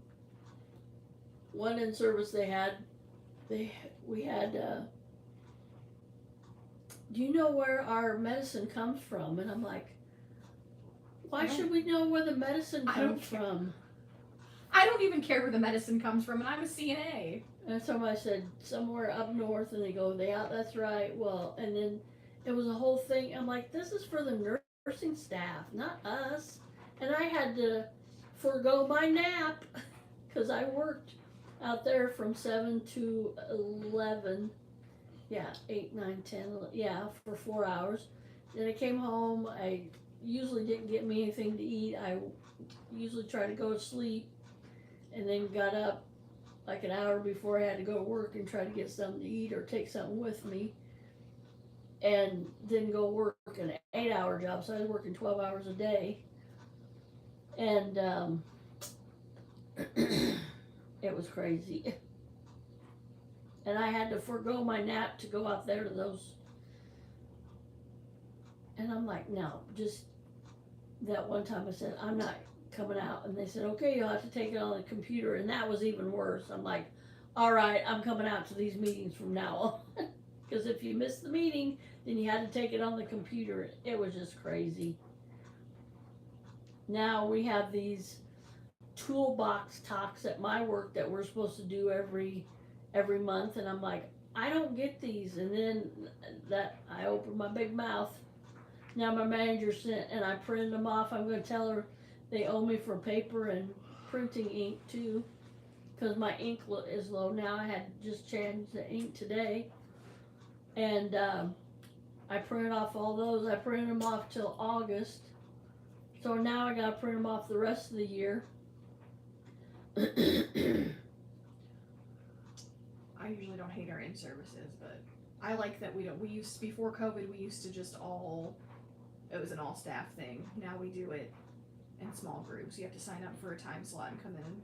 one in service we had. Do you know where our medicine comes from? And I'm like, why should we know where the medicine comes from? I don't even care where the medicine comes from, and I'm a CNA. And somebody said somewhere up north, and they go, yeah, that's right. Well, and then it was a whole thing. I'm like, this is for the nursing staff, not us. And I had to forego my nap because I worked out there from 7 to 11. Yeah, 8, 9, 10, yeah, for 4 hours. Then I came home. I usually didn't get me anything to eat. I usually try to go to sleep, and then got up like an hour before I had to go to work and try to get something to eat or take something with me, and then go work an 8-hour job. So I was working 12 hours a day, and it was crazy. And I had to forego my nap to go out there to those. And I'm like, no, just that one time I said, I'm not coming out. And they said, okay, you'll have to take it on the computer. And that was even worse. I'm like, all right, I'm coming out to these meetings from now on. Because if you missed the meeting, then you had to take it on the computer. It was just crazy. Now we have these toolbox talks at my work that we're supposed to do every month, and I'm like, I don't get these. And then that I opened my big mouth. Now my manager sent, and I printed them off. I'm going to tell her they owe me for paper and printing ink too, because my ink is low now. I had just changed the ink today, and I printed off all those. I printed them off till August, so now I got to print them off the rest of the year. I usually don't hate our in-services, but I like that we used, before COVID, we used to just it was an all-staff thing. Now we do it in small groups. You have to sign up for a time slot and come in,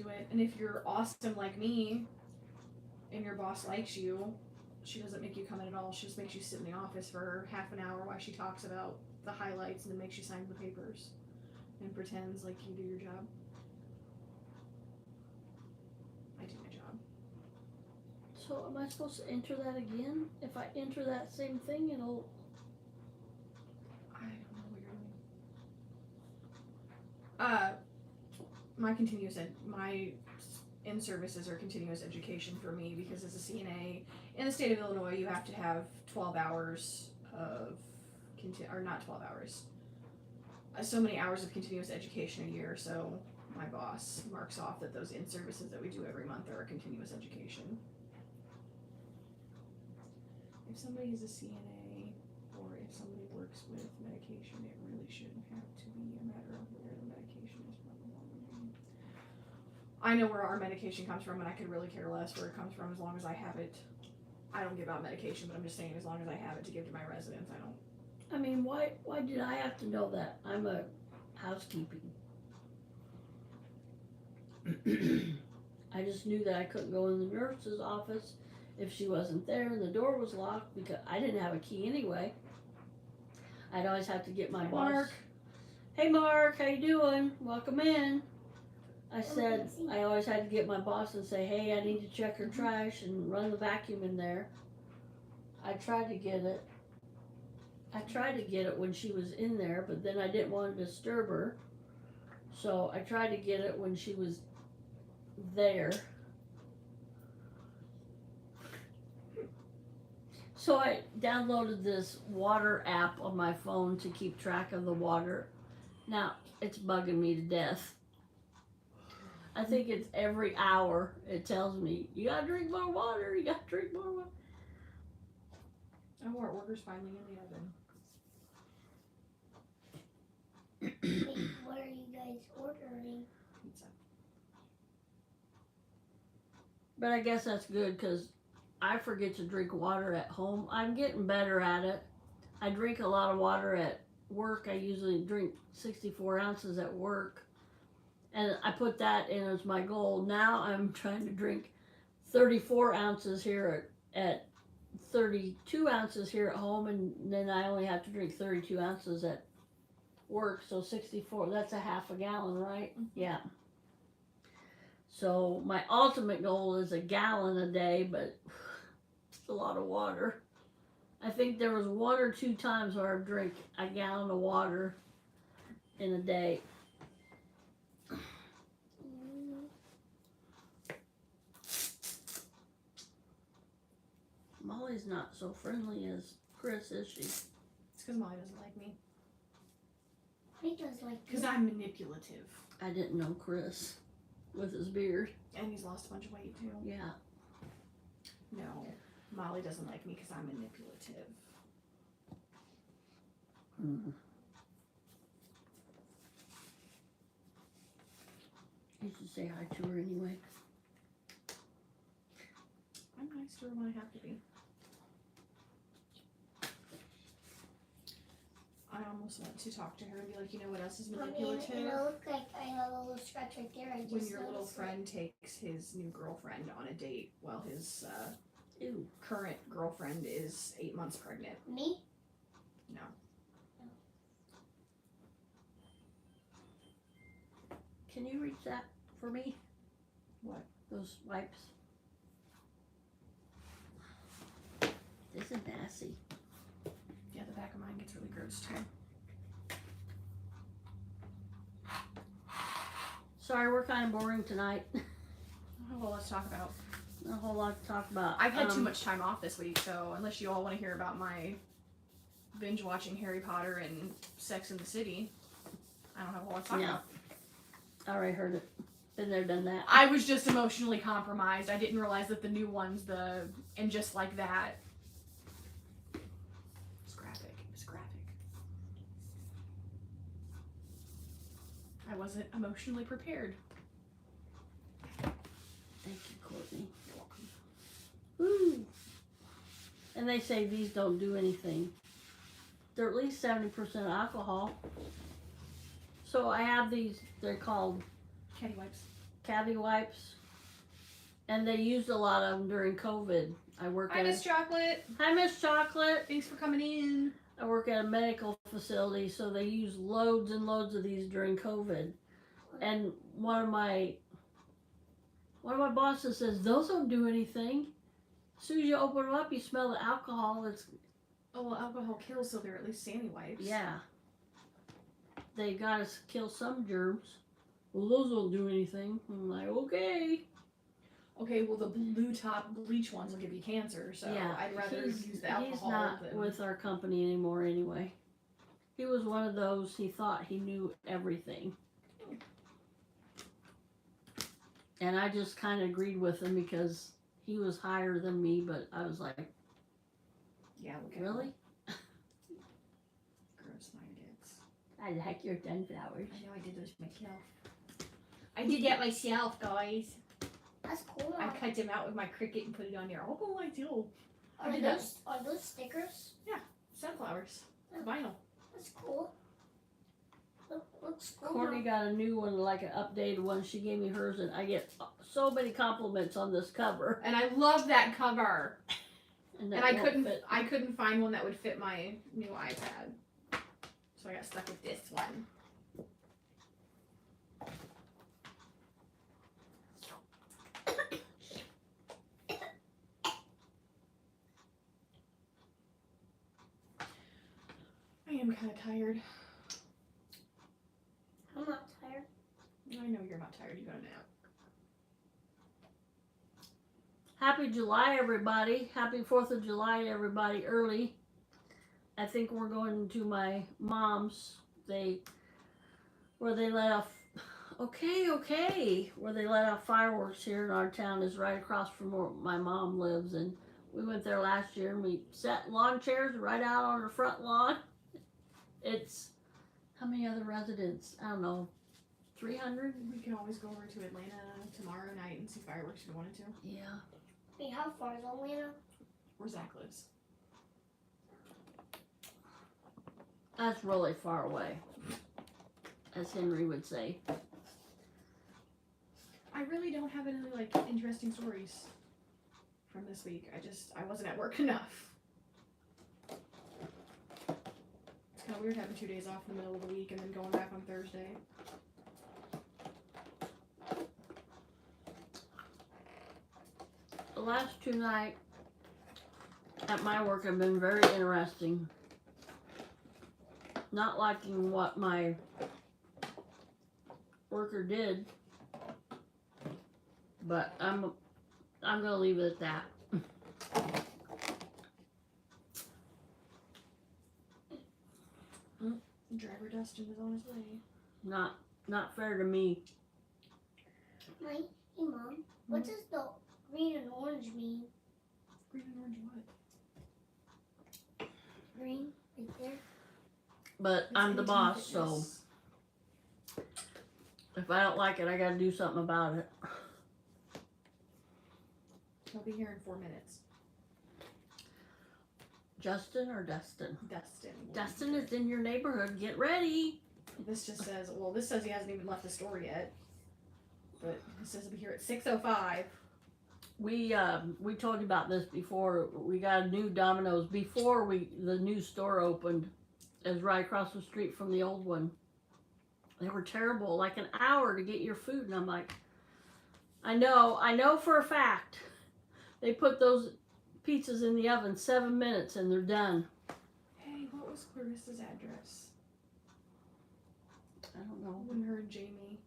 do it. And if you're awesome like me, and your boss likes you, she doesn't make you come in at all. She just makes you sit in the office for half an hour while she talks about the highlights and then makes you sign the papers and pretends like you do your job. I do my job. So am I supposed to enter that again? If I enter that same thing, it'll... I don't know what you're doing. My in-services are continuous education for me, because as a CNA in the state of Illinois, you have to have 12 hours of, or not 12 hours, so many hours of continuous education a year. So my boss marks off that those in-services that we do every month are a continuous education. If somebody is a CNA, or if somebody works with medication, it really shouldn't have to be a matter of where the medication is from. I know where our medication comes from, and I could really care less where it comes from as long as I have it. I don't give out medication, but I'm just saying as long as I have it to give to my residents, I don't. I mean, why did I have to know that? I'm a housekeeping. I just knew that I couldn't go in the nurse's office if she wasn't there and the door was locked, because I didn't have a key anyway. I'd always have to get my boss. Mark. Hey Mark, how you doing? Welcome in. I said I always had to get my boss and say, hey, I need to check her trash and run the vacuum in there. I tried to get it. When she was in there, but then I didn't want to disturb her. So I tried to get it when she was there. So I downloaded this water app on my phone to keep track of the water. Now, it's bugging me to death. I think it's every hour it tells me, you gotta drink more water, you gotta drink more water. Oh, our order's finally in the oven. Wait, what are you guys ordering? Pizza. But I guess that's good, because I forget to drink water at home. I'm getting better at it. I drink a lot of water at work. I usually drink 64 ounces at work. And I put that in as my goal. Now I'm trying to drink 34 ounces here at 32 ounces here at home, and then I only have to drink 32 ounces at work, so 64. That's a half a gallon, right? Mhm. Yeah. So my ultimate goal is a gallon a day, but it's a lot of water. I think there was 1 or 2 times where I drank a gallon of water in a day. Molly's not so friendly as Chris, is she? It's because Molly doesn't like me. He does like Because I'm manipulative. I didn't know Chris with his beard. And he's lost a bunch of weight too. Yeah. No, Molly doesn't like me because I'm manipulative. Mm. You should say hi to her anyway. I'm nice to her when I have to be. I almost want to talk to her and be like, you know what else is Mommy, manipulative? it looked like I have a little scratch right there. I just When your little noticed it. friend takes his new girlfriend on a date while his Ew. current girlfriend is 8 months pregnant. Me? No. Can you reach that for me? What? Those wipes. This is nasty. Yeah, the back of mine gets really gross too. Sorry, we're kind of boring tonight. Well, let's talk about. Not a whole lot to talk about. I've had too much time off this week, so unless you all want to hear about my binge watching Harry Potter and Sex in the City, I don't have a whole lot to talk Yeah. about. I already heard it. Been there, done that. I was just emotionally compromised. I didn't realize that the new ones, and just like that. It's graphic. It's graphic. I wasn't emotionally prepared. Thank you, Courtney. Woo. And they say these don't do anything. They're at least 70% alcohol. So I have these, they're called Caddy wipes. Caddy wipes. And they used a lot of them during COVID. I work Hi, at Miss Chocolate. Hi, Miss Chocolate. Thanks for coming in. I work at a medical facility, so they use loads and loads of these during COVID. And one of my bosses says, those don't do anything. As soon as you open them up, you smell the alcohol. It's, Oh, well, alcohol kills, so they're at least Sandy wipes. yeah. They gotta kill some germs. Well, those don't do anything. I'm like, okay. Okay, well, the blue top bleach ones will give you cancer, so Yeah, I'd rather use the alcohol he's not than... with our company anymore anyway. He was one of those, he thought he knew everything. And I just kind of agreed with him because he was higher than me, but I was like, Yeah, look at really? Gross maggots. I like your sunflowers. I know I did those myself. I did that myself, guys. That's cool. I cut them out with my Cricut and put it on there. Oh, I do. I Are did that. those stickers? Sunflowers. Vinyl. That's cool. Looks cool. Courtney got a new one, like an updated one. She gave me hers, and I get so many compliments on this cover. And I love that cover. And, And that I won't couldn't fit. I couldn't find one that would fit my new iPad. So I got stuck with this one. I am kind of tired. I'm not tired. I know you're not tired. You got a nap. Happy July, everybody. Happy 4th of July, everybody, early. I think we're going to my mom's. Where they let off, where they let off fireworks here in our town is right across from where my mom lives. And we went there last year and we sat in lawn chairs right out on the front lawn. It's, how many other residents? I don't know, 300? We can always go over to Atlanta tomorrow night and see fireworks if you wanted to. Yeah. Wait, how far is Atlanta? Where Zach lives. That's really far away, as Henry would say. really don't have any like interesting stories from this week. I wasn't at work enough. It's kind of weird having 2 days off in the middle of the week and then going back on Thursday. The last 2 nights at my work have been very interesting. Not liking what my worker did, but I'm gonna leave it at that. Driver Dustin is on his way. Not fair to me. Hey, Mom, what does the green and orange mean? Green and orange what? Green, right there. But It's I'm the Intimate boss, so Fitness. if I don't like it, I gotta do something about it. He'll be here in 4 minutes. Justin or Dustin? Dustin. Dustin is in your neighborhood. Get ready. This just says, well, this says he hasn't even left the store yet. But it says he'll be here at 6:05. We told you about this before. We got a new Domino's before the new store opened. It was right across the street from the old one. They were terrible, like an hour to get your food, and I'm like, I know for a fact. They put those pizzas in the oven 7 minutes and they're done. Hey, what was Clarissa's address? I don't know. When her and Jamie.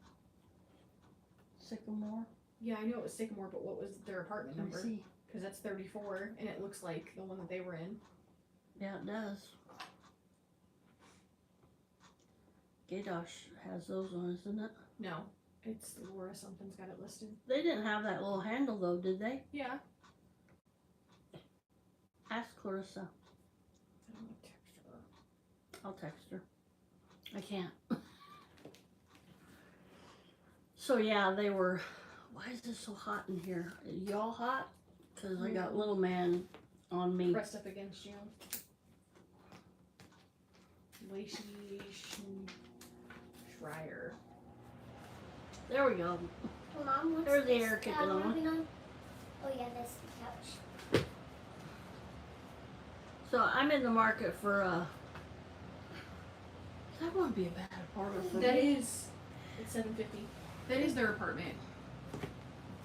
Sycamore. Yeah, I know it was Sycamore, but what was their apartment Let me number? see. Because that's 34, and it looks like the one that they were in. Yeah, it does. Gadosh has those on, isn't it? No, it's Laura something's got it listed. They didn't have that little handle though, did they? Yeah. Ask Clarissa. I don't want to text her. I'll text her. I can't. So yeah, they were. Why is it so hot in here? Are y'all hot? Because I got little man on me. Pressed up against you. Lacey Schreier. There we go. Mom, what's There's the this air kicking I'm on. rubbing on? Oh yeah, that's the couch. So I'm in the market for that wouldn't be a bad apartment for That me. is. It's $750. That is their apartment.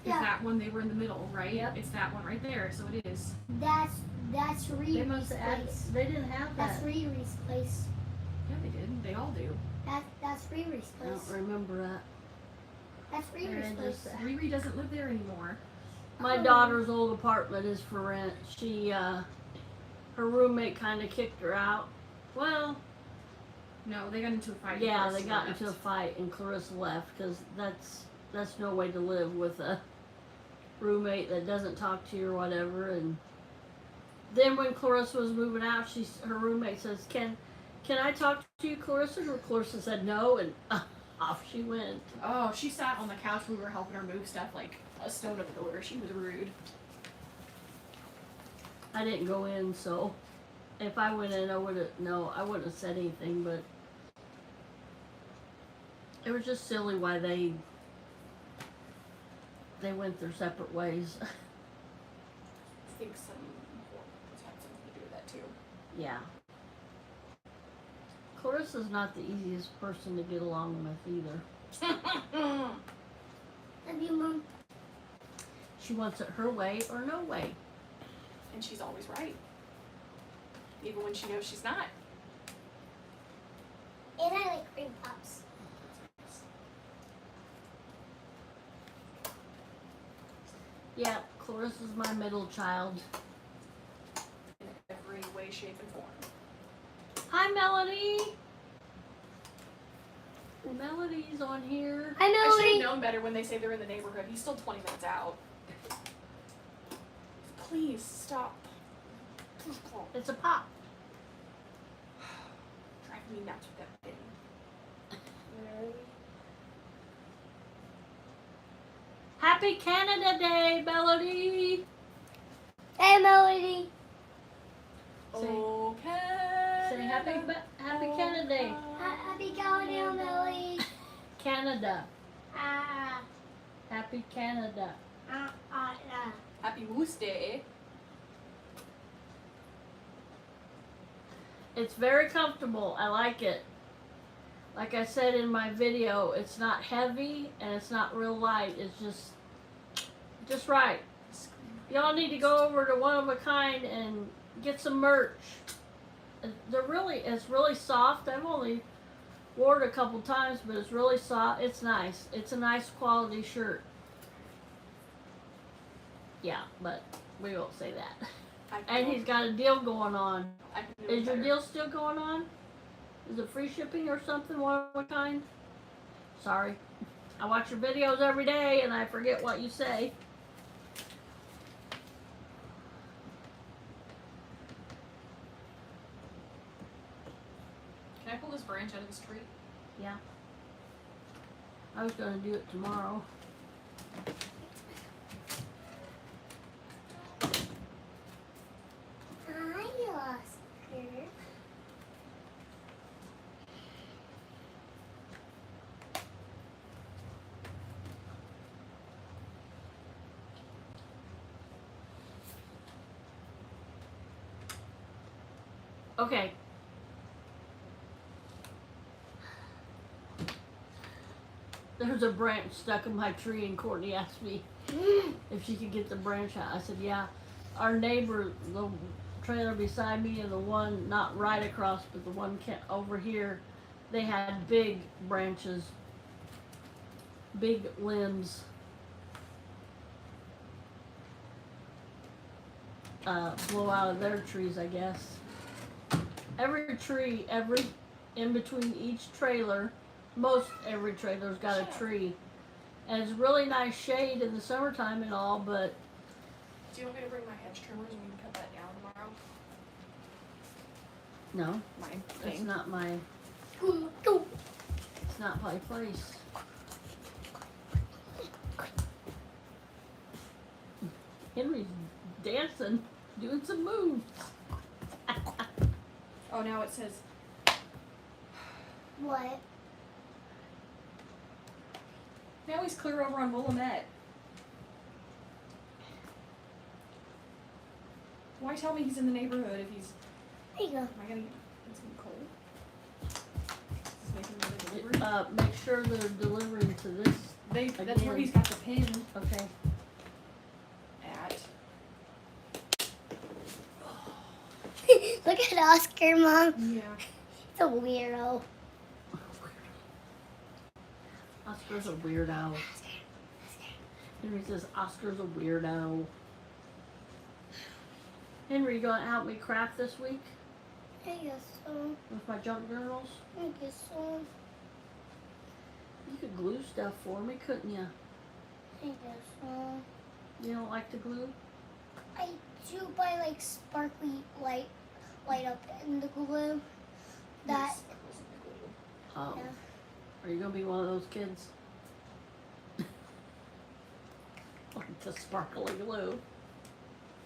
Yeah. Is that one they were in the middle, right? Yep. It's that one right there, so it is. That's They Riri's must have place. they didn't have that. That's Riri's place. Yeah, they did. They all do. That's Riri's I place. don't remember that. That's Riri's And place. just- Riri doesn't live there anymore. My daughter's old apartment is for rent. She her roommate kind of kicked her out. Well, No, they got into a fight. and yeah, they Clarissa got left. into a fight and Clarissa left because that's no way to live with a roommate that doesn't talk to you or whatever. And then when Clarissa was moving out, her roommate says, "Can I talk to you, Clarissa?" Or Clarissa said no, and off she went. Oh, she sat on the couch when we were helping her move stuff like a stone at the door. She was rude. I didn't go in, so if I went in, I wouldn't have said anything, but it was just silly why they went their separate ways. I think some hormones had something to do with that too. Yeah. Clarissa's not the easiest person to get along with either. Love you, Mom. She wants it her way or no way. And she's always right. Even when she knows she's not. And I like cream puffs. Yeah, Clarissa's my middle child. In every way, shape, and form. Hi, Melody. Melody's on here. I I know. should have known better when they say they're in the neighborhood. He's still 20 minutes out. Please stop. It's a pop. Driving me nuts with that thing. Happy Canada Day, Melody. Hey, Melody. Okay. Say Happy Canada Day. Happy Canada, Melody. Canada. Ah. Happy Canada. Happy Woosday. It's very comfortable. I like it. Like I said in my video, it's not heavy and it's not real light. It's just right. Y'all need to go over to One of a Kind and get some merch. It's really soft. I've only wore it a couple times, but it's really soft. It's nice. It's a nice quality shirt. Yeah, but we won't say that. And he's got a deal going on. Is your deal still going on? Is it free shipping or something? One of a Kind? Sorry. I watch your videos every day and I forget what you say. Can I pull this branch out of this tree? Yeah. I was gonna do it tomorrow. Hi, Oscar. Okay. There's a branch stuck in my tree and Courtney asked me if she could get the branch out. I said, yeah. Our neighbor, the trailer beside me and the one not right across, but the one over here, they had big branches, big limbs. Blow out of their trees, I guess. Every tree, in between each trailer, most every trailer's got a tree. And it's really nice shade in the summertime and all, but Do you want me to bring my hedge trimmers and we can cut that down tomorrow? no, My it's thing. not my, Go. it's not my place. Henry's dancing, doing some moves. Oh, now it says What? now he's clear over on Willamette. Why tell me he's in the neighborhood if he's? There you go. Am I gonna? It's gonna be cold. Is this making another delivery? Make sure they're delivering to this. That's where again. he's got the pin Okay. at. Look at Oscar, Mom. Yeah. He's a weirdo. Oscar's a weirdo. Henry says Oscar's a weirdo. Henry, you gonna help me craft this week I guess so. with my junk journals? I guess so. You could glue stuff for me, couldn't you? I guess so. You don't like to glue? I do buy like sparkly light up in the glue. That Yes, that was in the glue. Oh. Yeah. Are you gonna be one of those kids? Like the sparkly glue.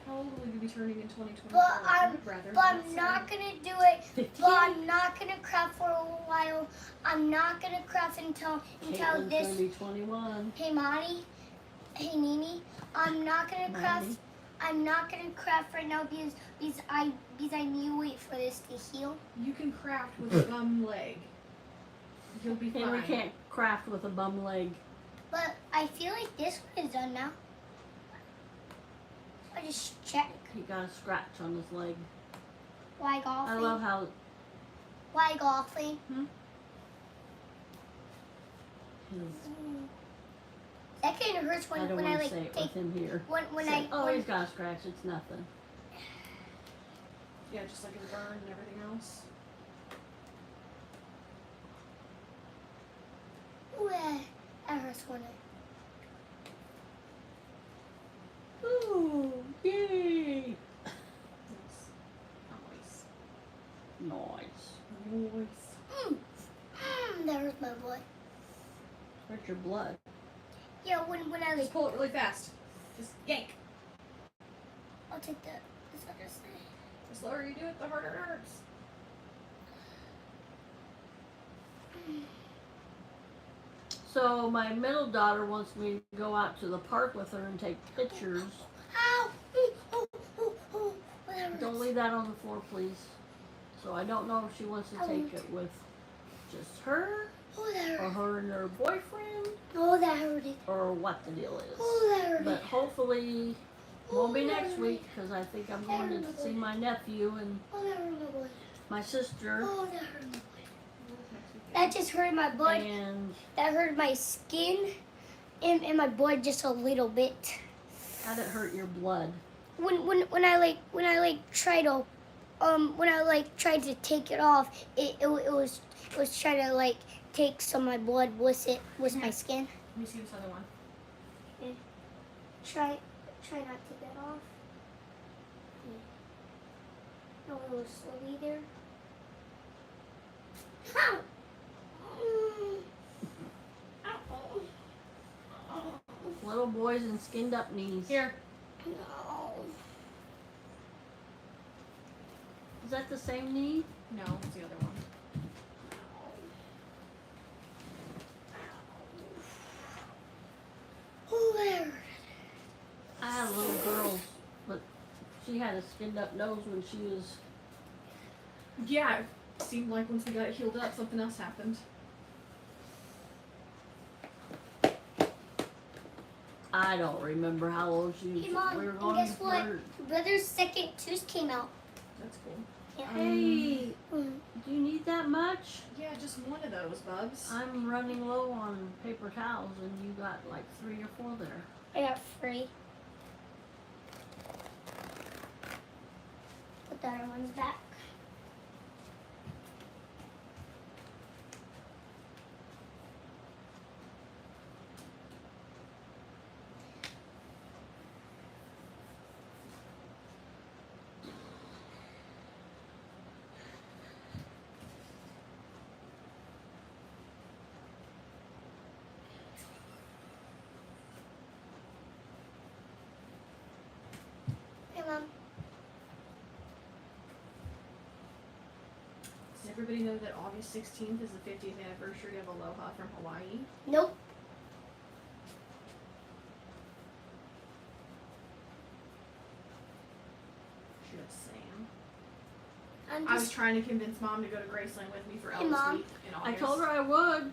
How old will you be turning in 2024? But I would rather I'm say. not gonna do it. 50? But I'm not gonna craft for a while. I'm not gonna craft until Caitlin's this. gonna be 21. Hey, Monty. Hey, Nini. I'm not gonna craft. Monty. I'm not gonna craft right now because I need to wait for this to heal. You can craft with a bum leg. You'll be fine. Henry can't craft with a bum leg. But I feel like this one is done now. I just check. He got a scratch on his leg. Why golfing? I love how Why golfing? his, That kind of hurts I don't when want I to like say it take with him here. when Say, oh, when, he's got a scratch. It's nothing. Yeah, just like his burn and everything else. Ooh, that hurts when I. Ooh, yay! Nice. Nice. Nice. That hurts my butt. Where's your blood? Yeah, when I like, Just pull it really fast. Just yank. I'll take this other side. The slower you do it, the harder it hurts. So my middle daughter wants me to go out to the park with her and take pictures. Ow! Whatever. Don't leave that on the floor, please. So I don't know if she wants to take it with just her, Oh, that or hurt. her and her boyfriend, Oh, that hurted. or what the deal is. Oh, that hurted. But hopefully, won't be next week because I think I'm going to see my nephew and Oh, that hurt my boy. my sister. Oh, that hurt my boy. That just hurt my blood. And That hurt my skin and my blood just a little bit. how'd it hurt your blood? When I tried to take it off, it was trying to like take some of my blood with my skin. Let me see this other one. Try not to get off. No, it was slowly there. Ow! Little boys and skinned up knees. Here. No. Is that the same knee? No, it's the other one. Oh, there. I had a little girl, but she had a skinned up nose when she was. Yeah, it seemed like once we got it healed up, something else happened. I don't remember how old she was. Hey, Mom, we were and going guess what? for- Brother's second tooth came out. That's cool. Hey, Mm. do you need that much? Yeah, just one of those, Bubs. I'm running low on paper towels, and you got like 3 or 4 there. I got free. Put the other ones back. Hey, Mom. Does everybody know that August 16th is the 50th anniversary of Aloha from Hawaii? Nope. Just saying. I'm I was just. trying to convince Mom to go to Graceland with me for Hey, Elvis Mom. Week in I August. told her I would.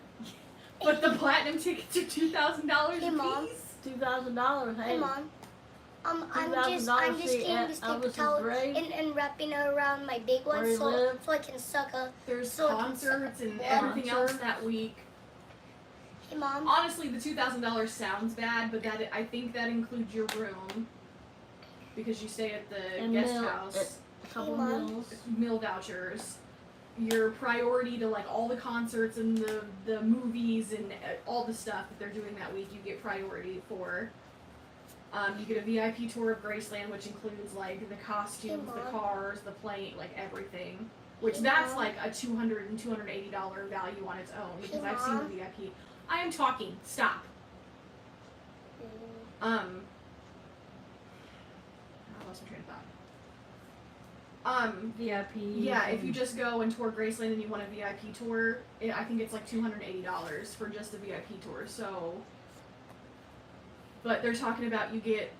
But the platinum tickets are $2,000 Hey, a Mom. piece. $2,000. Hey, Hey, Mom. I'm $2,000 just see getting this paper Elvis's towel grave? and wrapping it around my big Where one he so lived? I can suck a. There's So it can concerts and suck- everything else Concert. that week. Hey, Mom. Honestly, the $2,000 sounds bad, but I think that includes your room because you stay at the And guest meal- house. a couple Hey, Mom. meals. Meal vouchers. Your priority to like all the concerts and the movies and all the stuff that they're doing that week, you get priority for. You get a VIP tour of Graceland, which includes like the costumes, Hey, the Mom. cars, the plane, like everything. Which Hey, that's Mom. like a $200 and $280 value on its own because Hey, I've seen the Mom. VIP. I am talking. Stop. I lost my train of thought. VIP. Yeah, if you just go and tour Graceland and you want a VIP tour, I think it's like $280 for just a VIP tour. So, but they're talking about you get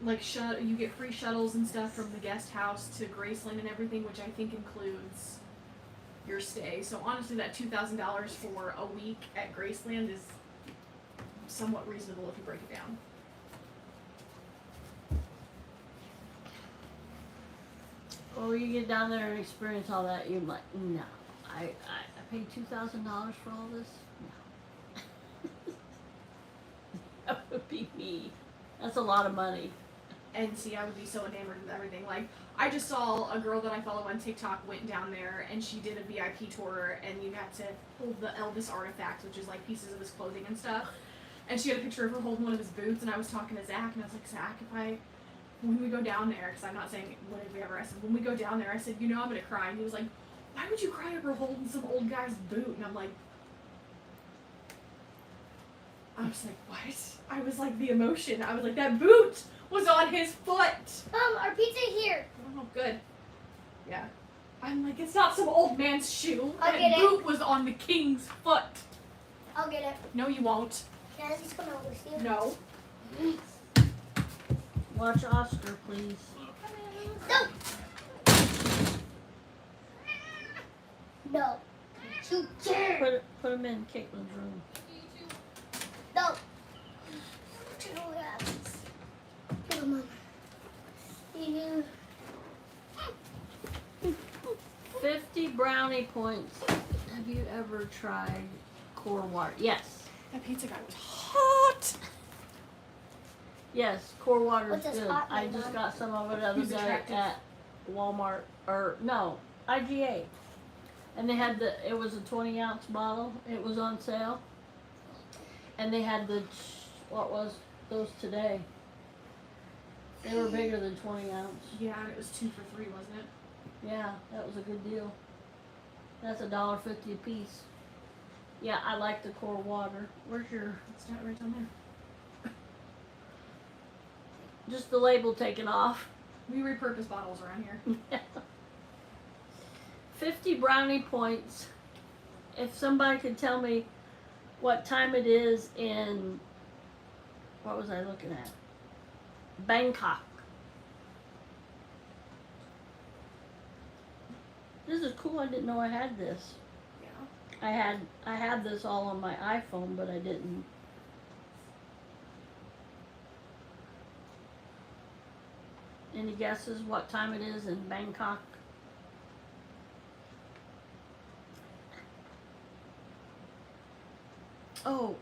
you get free shuttles and stuff from the guest house to Graceland and everything, which I think includes your stay. So honestly, that $2,000 for a week at Graceland is somewhat reasonable if you break it down. Or you get down there and experience all that, you're like, no. I paid $2,000 for all this? No. That would be me. That's a lot of money. And see, I would be so enamored with everything. Like, I just saw a girl that I follow on TikTok went down there and she did a VIP tour and you got to hold the Elvis artifacts, which is like pieces of his clothing and stuff. And she had a picture of her holding one of his boots, and I was talking to Zach and I was like, Zach, when we go down there, because I'm not saying when did we ever, I said, when we go down there, I said, you know I'm gonna cry. And he was like, why would you cry over holding some old guy's boot? And I'm like, I was like, what? I was like, the emotion. I was like, that boot was on his foot. Mom, our pizza here. Oh, good. Yeah. I'm like, it's not some old man's shoe. I'll That get it. boot was on the king's foot. I'll get it. No, you won't. Can I just come out with you? No. Watch Oscar, please. No. No. You dare. Put him in Caitlin's room. No. Two rabbits. Put 'em on. You. 50 brownie points. Have you ever tried core water? Yes. That pizza guy was hot. Yes, core water is What's this good. hot I one just on? got some of it the other He's day attractive. at Walmart, or no, IGA. And they had it was a 20-ounce bottle. It was on sale. And they had those today. They were bigger than 20 ounce. Yeah, and it was 2 for $3, wasn't it? Yeah, that was a good deal. That's $1.50 a piece. Yeah, I like the core water. Where's your, It's not right down there. just the label taken off. We repurpose bottles around here. 50 brownie points. If somebody could tell me what time it is in, what was I looking at? Bangkok. This is cool. I didn't know I had this. Yeah. I had this all on my iPhone, but I didn't. Any guesses what time it is in Bangkok? Oh,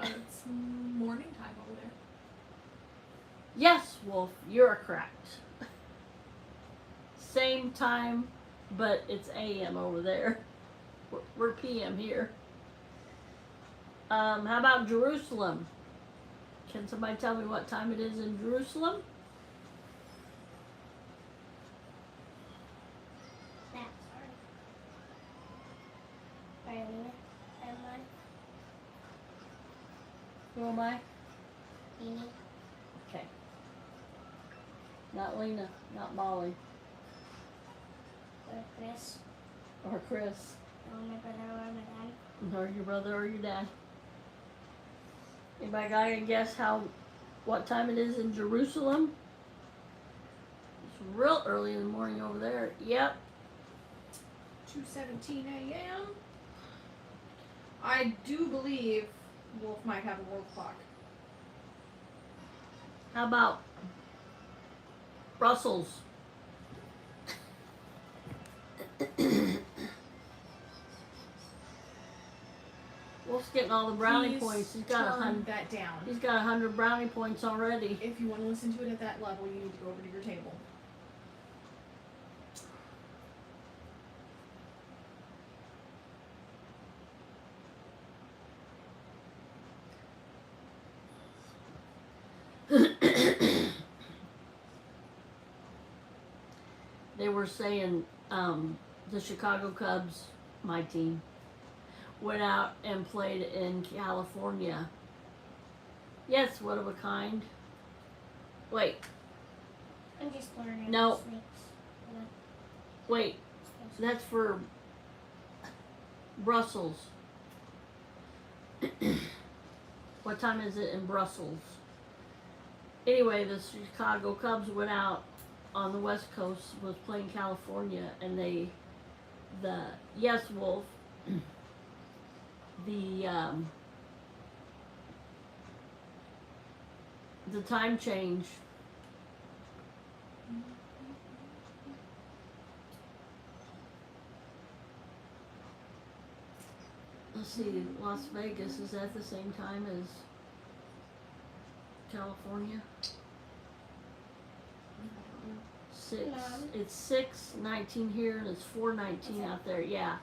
It's morning time over there. yes, Wolf, you're correct. Same time, but it's AM over there. We're PM here. How about Jerusalem? Can somebody tell me what time it is in Jerusalem? That's hard. Alright, Lena. I'm on. Who am I? Beanie. Okay. Not Lena, not Molly, Or Chris. or Chris, Or my brother or my dad. or your brother or your dad. Anybody got any guess what time it is in Jerusalem? It's real early in the morning over there. Yep. 2:17 a.m. I do believe Wolf might have a world clock. How about Brussels? Wolf's getting all the brownie Please points. He's got turn that down. He's got 100 brownie points already. If you want to listen to it at that level, you need to go over to your table. They were saying the Chicago Cubs, my team, went out and played in California. Yes, what of a kind. Wait, I'm just learning. No. Snakes. wait, that's for Brussels. What time is it in Brussels? Anyway, the Chicago Cubs went out on the West Coast, was playing California, and yes, Wolf, the time change. Let's see, Las Vegas, is that the same time as California? It's 6:19 here and it's 4:19 out there, yeah.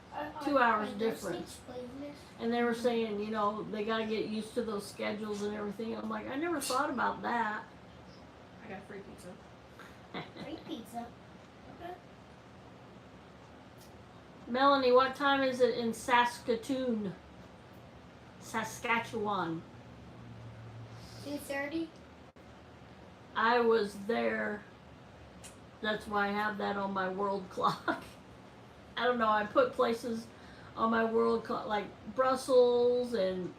2 hours difference. And they were saying, they gotta get used to those schedules and everything. I'm like, I never thought about that. I got free pizza. Free pizza. Okay. Melanie, what time is it in Saskatoon? Saskatchewan. 2:30. I was there That's why I have that on my world clock. I don't know, I put places on my world clock like Brussels, and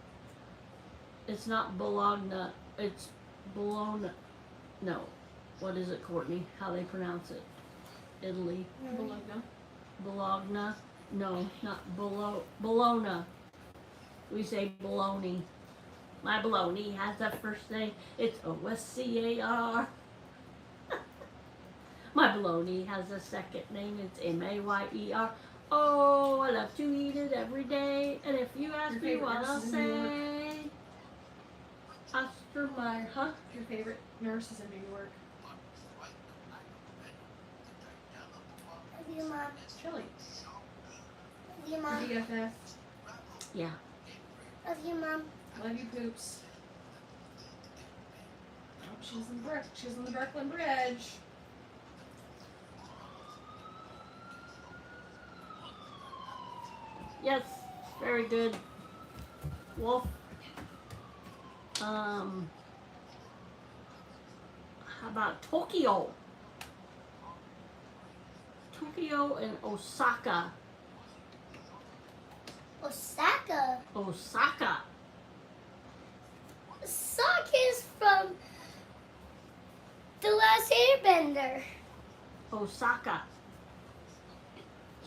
it's not Bologna, it's Bologna. No. What is it, Courtney? How they pronounce it? Italy. Bologna. Bologna. No, not Bologna. We say bologna. My bologna has a first name. It's OSCAR. My bologna has a second name. It's MAYER. Oh, I love to eat it every day. And if you ask Your me favorite what nurse I'll is in New York? say, Oscar Mayer, huh? Your favorite nurse is in New York. Love you, Mom. Chili. Love you, Mom. Your BFF. Yeah. Love you, Mom. Love you, Poops. Oh, she's on the Brooklyn Bridge. Yes, very good. Wolf. How about Tokyo? Tokyo and Osaka. Osaka. Osaka. Osaka is from The Last Airbender. Osaka.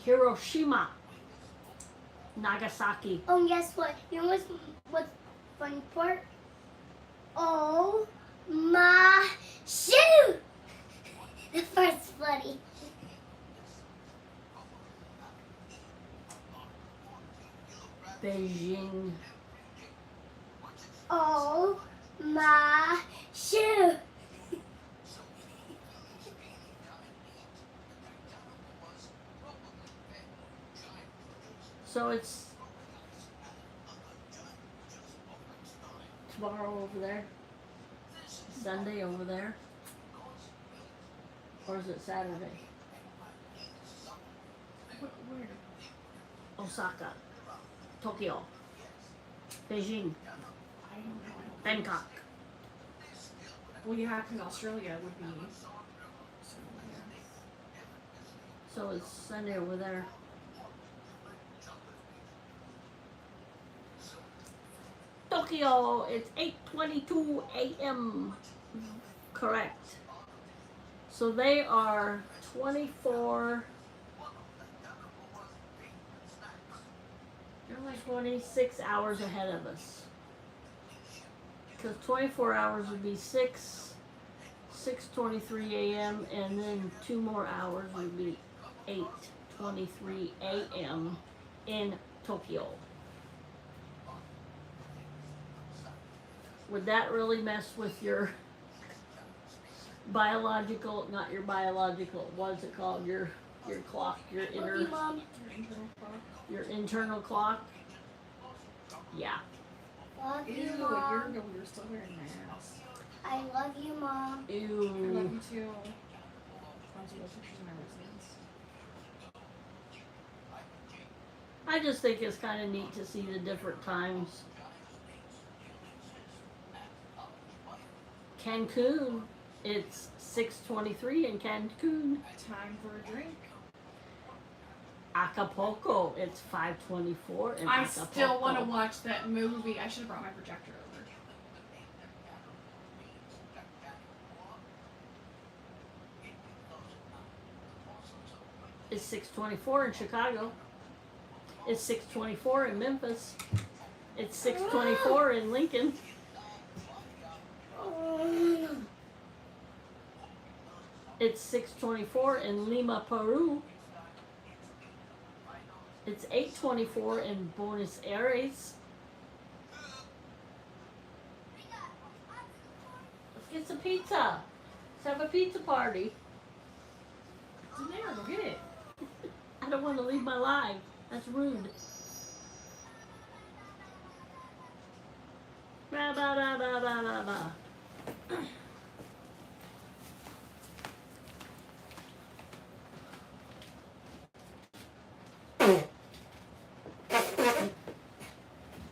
Hiroshima. Nagasaki. Oh, and guess what? You know what's funny part? Oh my shoe! The part's funny. Beijing. Oh my shoe! So it's tomorrow over there, Sunday over there, or is it Saturday? Where? Osaka, Tokyo, Beijing, I don't know. Bangkok. Well, yeah, because Australia would be. So, yeah. So it's Sunday over there. Tokyo, it's 8:22 a.m. Correct. So they are 24, they're like 26 hours ahead of us. Because 24 hours would be 6:23 a.m. and then 2 more hours would be 8:23 a.m. in Tokyo. Would that really mess with your biological, not your biological, what's it called, your clock, your Love you, inner, Mom. your internal clock? Yeah. Love Ew, a you, year Mom. ago we were still wearing masks. I love you, Mom. I love Ew. you too. I'll see those pictures of my residence. I just think it's kind of neat to see the different times. Cancun, it's 6:23 in Cancun. Time for a drink. Acapulco, it's 5:24 in I Acapulco. still want to watch that movie. I should have brought my projector over. It's 6:24 in Chicago. It's 6:24 in Memphis. It's 6:24 in Lincoln. It's 6:24 in Lima, Peru. It's 8:24 in Buenos Aires. Let's get some pizza. Let's have a pizza party. It's in there. Go get it. I don't want to leave my live. That's rude. Ba ba ba ba ba ba ba.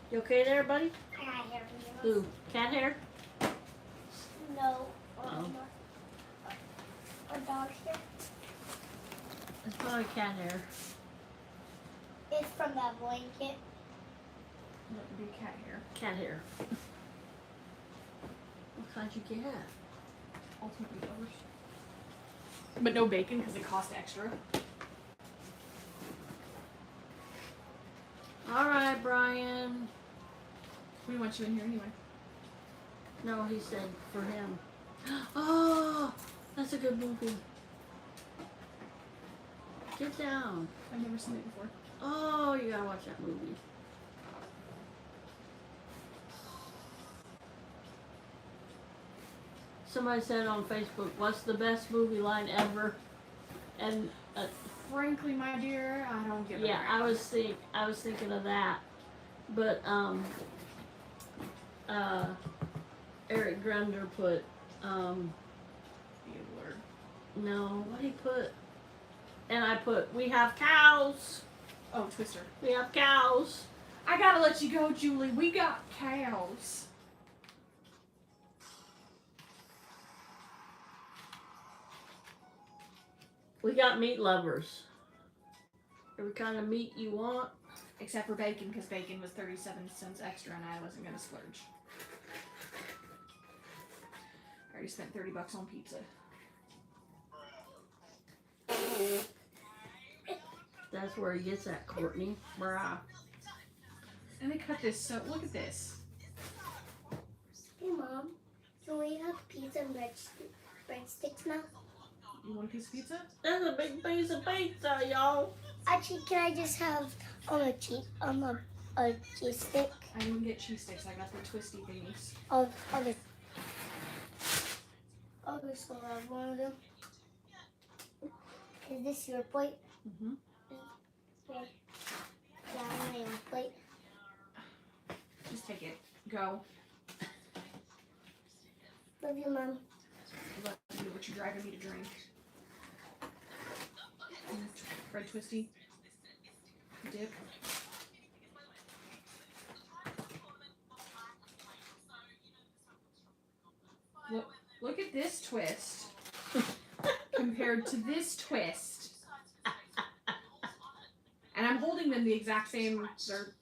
You okay there, buddy? I got hair from you. Ooh, cat hair? No. Oh. A dog hair. It's probably cat hair. It's from that blanket. That would be cat hair. Cat hair. What kind you get? Ultimate meatlovers. But no bacon because it costs extra. Alright, Brian. We want you in here anyway. No, he said for him. Oh, that's a good movie. Get down. I've never seen it before. Oh, you gotta watch that movie. Somebody said on Facebook, "What's the best movie line ever?" And Frankly, my dear, I don't give a yeah, crap. I was thinking of that, but Eric Grunder put Bueller. no, what he put, and I put, "We have cows. Oh, Twister. We have cows." I gotta let you go, Julie. We got cows. We got meat lovers. Every kind of meat you want. Except for bacon, because bacon was 37 cents extra and I wasn't gonna splurge. I already spent $30 on pizza. That's where he gets that, Courtney. Bruh. And they cut this so, look at this. Hey, Mom. Can we have pizza and breadsticks now? You want a piece of pizza? That's a big piece of pizza, y'all. Actually, can I just have a cheese stick? I didn't get cheese sticks, I got the twisty thingies. I'll just have one of them. Is this your plate? Mm-hmm. Okay. Yeah, my own plate. Just take it. Go. Love you, Mom. Let you do what you're driving me to drink. Red twisty. Dip. Look at this twist compared to this twist. And I'm holding them the exact same. They're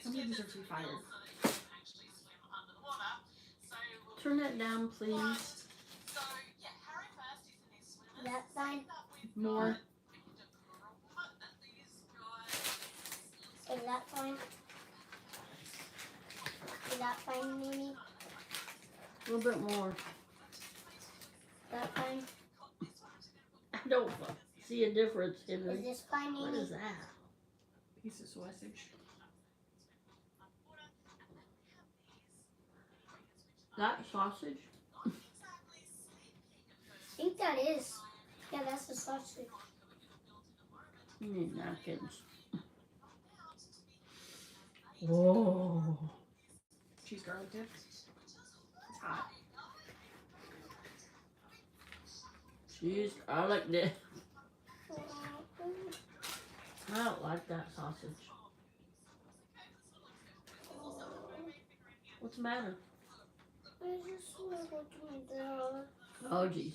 somebody deserves to be fired. Turn that down, please. That fine? More. Is that fine? Is that fine, Mimi? A little bit more. Is that fine? I don't see a difference in Is it. this fine, What Mimi? is that? Piece of sausage. That sausage? I think that is. Yeah, that's the sausage. You need napkins. Whoa. Cheese garlic dip. It's hot. Cheese garlic dip. I don't like that sausage. What's the matter? I just want to go to my dog. Oh, jeez.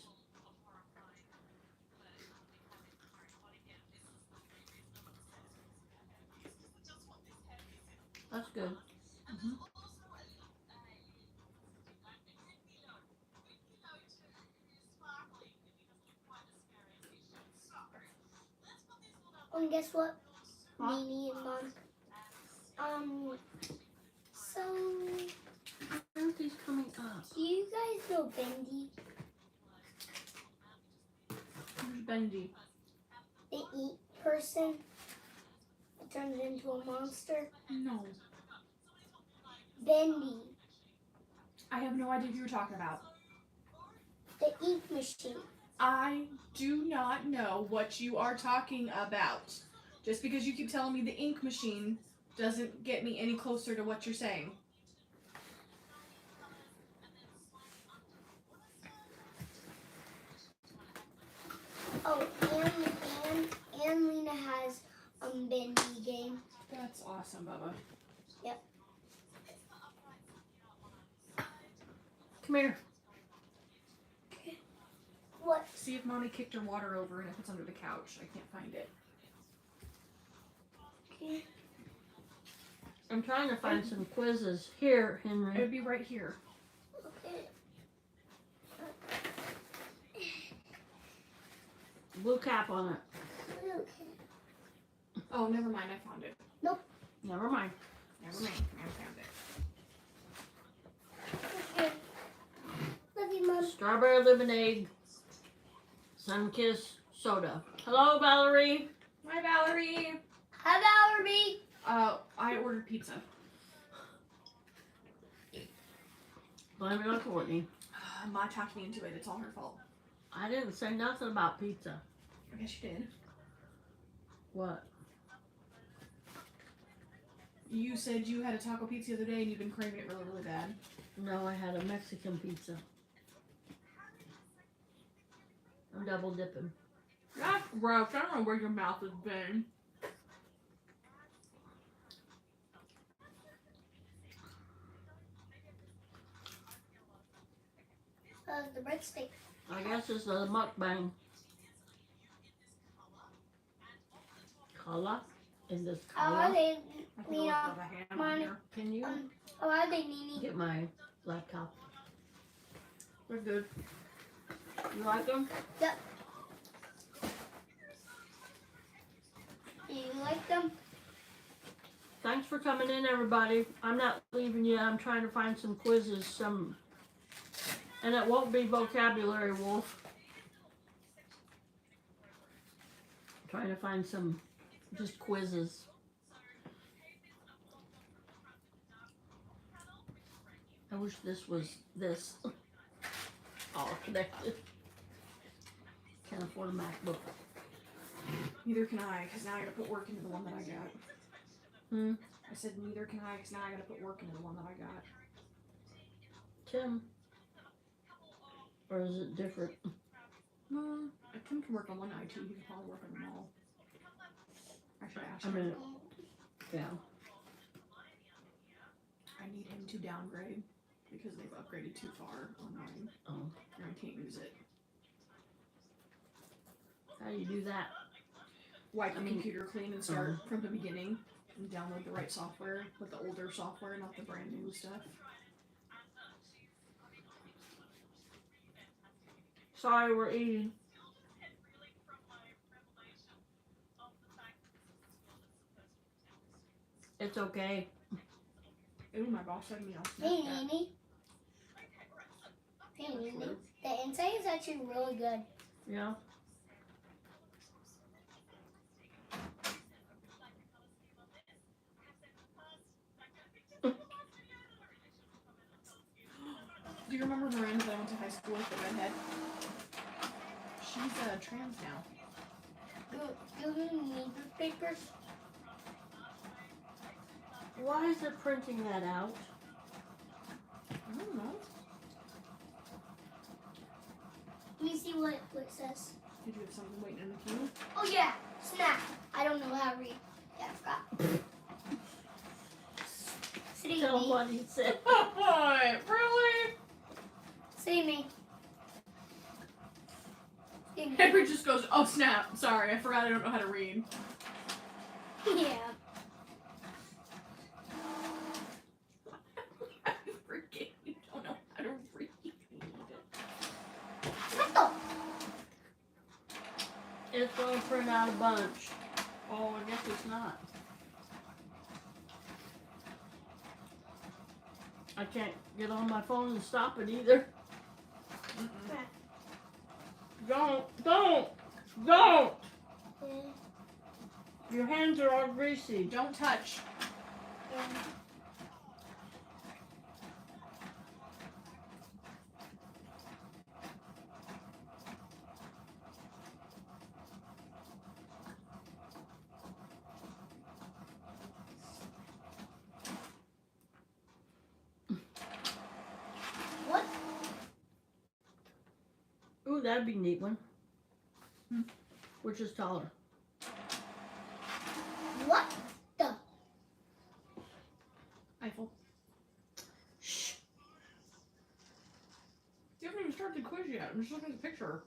That's good. Mm-hmm. And guess what? Huh? Mimi and Mom. So, Aren't these coming up? do you guys know Bendy? Who's Bendy? The eat person that turns into a monster? No. Bendy. I have no idea who you're talking about. The eat machine. I do not know what you are talking about. Just because you keep telling me the ink machine doesn't get me any closer to what you're saying. Oh, and Lena has Bendy game. That's awesome, Bubba. Come here. see if mommy kicked her water over and if it's under the couch. I can't find it. Okay. I'm trying to find some quizzes. Here, It Henry. would be right here. Okay. Blue cap on it. Okay. Oh, never mind. I found it. Never mind. Never mind. I found it. Okay. Love you, Mom. Strawberry lemonade. Sunkiss soda. Hello, Valerie. Hi, Valerie. Hi, Valerie. I ordered pizza. Blame it on Courtney. Ma talked me into it. It's all her fault. I didn't say nothing about pizza. I guess you did. What? You said you had a taco pizza the other day and you've been craving it really, really bad. No, I had a Mexican pizza. I'm double dipping. That's gross. I don't know where your mouth has been. The breadstick. I guess it's a mukbang. Color? In this How are color? they, I think I'll Nina? put a hand on Mine- here. Can you How are they, Nini? get my laptop? They're good. You like them? Do you like them? Thanks for coming in, everybody. I'm not leaving yet. I'm trying to find some quizzes. And it won't be vocabulary, Wolf. Trying to find some just quizzes. I wish this was this. All connected. Can't afford a MacBook. Neither can I, because now I gotta put work into the one that I got. Hmm. I said neither can I, because now I gotta put work into the one that I got. Tim. Or is it different? Tim can work on one IT, he can probably work on them all. I should ask I him. mean, yeah. I need him to downgrade, because they've upgraded too far on mine, Oh. and I can't use it. How do you do that? Wipe the I mean- computer clean and start from the beginning, and download the right software, with the older software, not the brand new stuff. Sorry, we're eating. It's okay. Ooh, my boss had me off. Hey, Nini. Hey, Nini. The inside is actually really good. Yeah. Do you remember Miranda that I went to high school with, the redhead? She's trans now. Do you need the papers? Why is it printing that out? I don't know. Let me see what it says. Did you have something waiting in the queue? Oh yeah, snap. I don't know how to read. Yeah, I forgot. See Tell me. what he said. What? Really? See me. See me. Henry just goes, oh snap, sorry, I forgot I don't know how to read. Yeah. I forget you don't know how to read. What the? It's gonna print out a bunch. Oh, I guess it's not. I can't get on my phone and stop it either. Don't! Yeah. Your hands are all greasy. Don't touch. Yeah. What? Ooh, that'd be a neat one. Hmm. Which is taller? What the? Eiffel. Shh. You haven't even started the quiz yet. I'm just looking at the picture.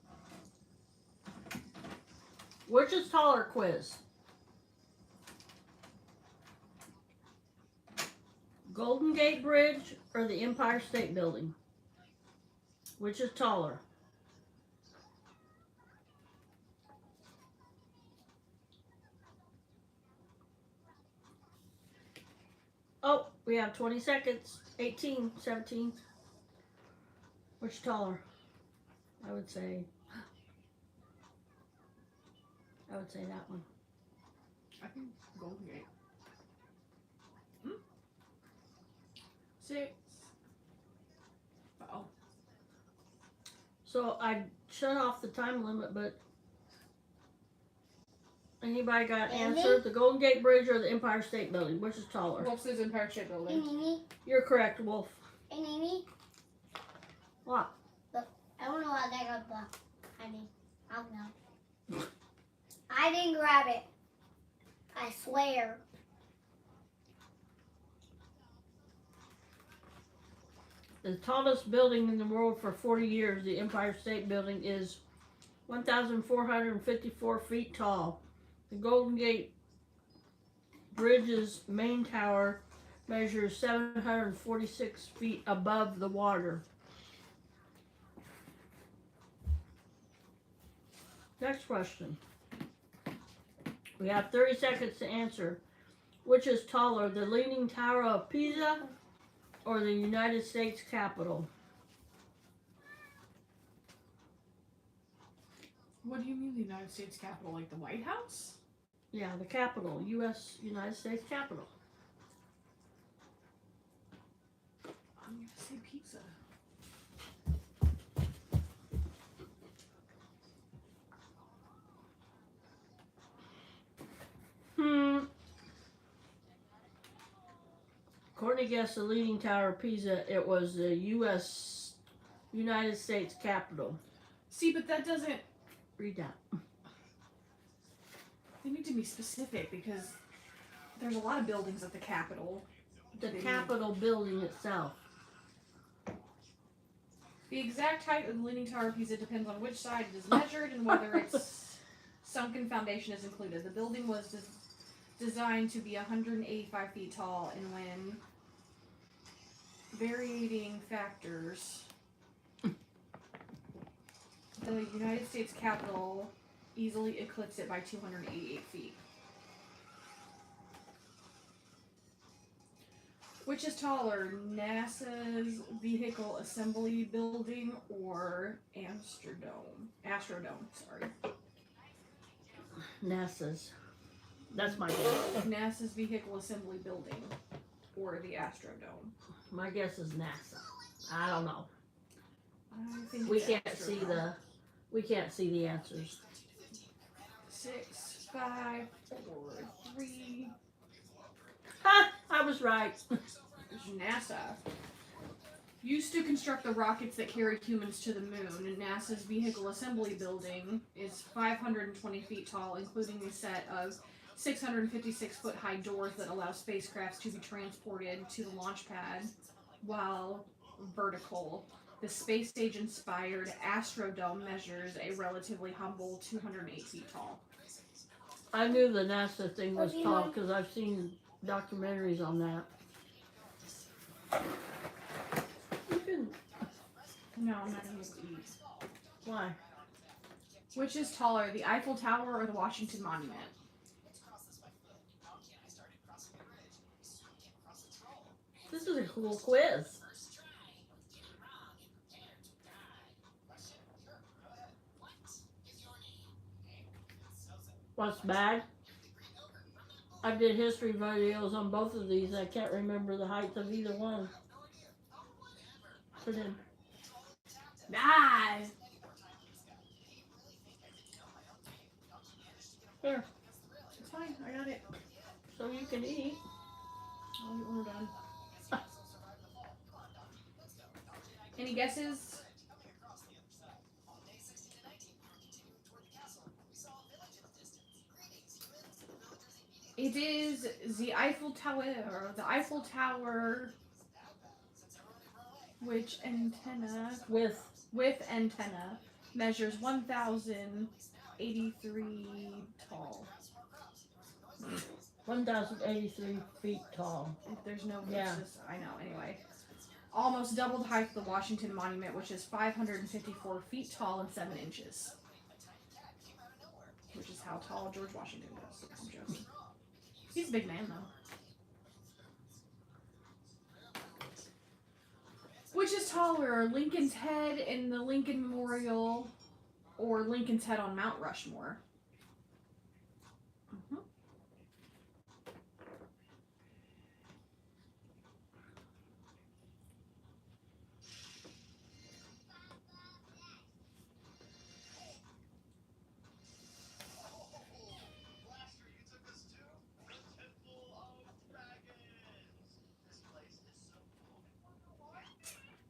Which is taller quiz? Golden Gate Bridge or the Empire State Building? Which is taller? Oh, we have 20 seconds. 18, 17. Which is taller? I would say that one. I think Golden Gate. 6. Oh. So I shut off the time limit, but anybody got an answer? The Golden Gate Bridge or the Empire State Building? Which is taller? Wolf says Empire State Hey, Building. Mimi. You're correct, Wolf. Hey, Mimi. What? I don't know how that got blocked. I don't know. I didn't grab it. I swear. The tallest building in the world for 40 years, the Empire State Building, is 1,454 feet tall. The Golden Gate Bridge's main tower measures 746 feet above the water. Next question. We have 30 seconds to answer. Which is taller, the Leaning Tower of Pisa or the United States Capitol? What do you mean the United States Capitol? Like the White House? Yeah, the Capitol, United States Capitol. I'm gonna say pizza. Courtney guessed the Leaning Tower of Pisa. It was the United States Capitol. See, but that doesn't. Read that. They need to be specific because there's a lot of buildings at the Capitol. The Capitol building itself. The exact height of the Leaning Tower of Pisa depends on which side it is measured and whether its sunken foundation is included. The building was designed to be 185 feet tall, and when varying factors, the United States Capitol easily eclipsed it by 288 feet. Which is taller, NASA's Vehicle Assembly Building or Astrodome, sorry. NASA's. That's my guess. NASA's Vehicle Assembly Building or the Astrodome. My guess is NASA. I don't know. I think We it's Astrodome. We can't see the answers. 6, 5, 4, 3. Ha! I was right. NASA used to construct the rockets that carried humans to the moon, and NASA's Vehicle Assembly Building is 520 feet tall, including a set of 656-foot high doors that allow spacecrafts to be transported to the launch pad while vertical. The space age-inspired Astrodome measures a relatively humble 208 feet tall. I knew the NASA thing was tall because I've seen documentaries on that. You can. No, I'm not going to eat. Why? Which is taller, the Eiffel Tower or the Washington Monument? This is a cool quiz. What's bad? I did history videos on both of these. I can't remember the height of either one. Put in. Nice! Here, It's fine, I got it. so you can eat. I'll eat when we're done. Any guesses? It is the Eiffel Tower. The Eiffel Tower, which antenna With with antenna measures 1,080 1,083 tall. 1,083 feet tall. If there's no, Yeah. it's just, I know, anyway. Almost double the height of the Washington Monument, which is 554 feet tall and 7 inches. Which is how tall George Washington was. I'm joking. He's a big man, though. Which is taller, Lincoln's Head in the Lincoln Memorial or Lincoln's Head on Mount Rushmore? Mhm.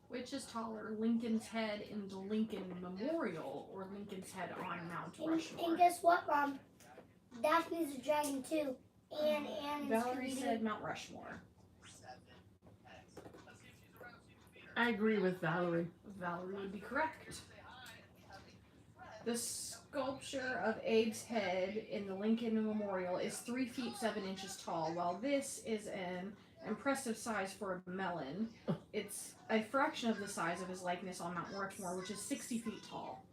Which is taller, Lincoln's Head in the Lincoln Memorial or Lincoln's Head on Mount Rushmore? And guess what, Mom? Daphne's a dragon too. And Valerie Scooby-Doo. said Mount Rushmore. I agree with Valerie. Valerie would be correct. The sculpture of Abe's head in the Lincoln Memorial is 3 feet 7 inches tall, while this is an impressive size for a melon. It's a fraction of the size of his likeness on Mount Rushmore, which is 60 feet tall.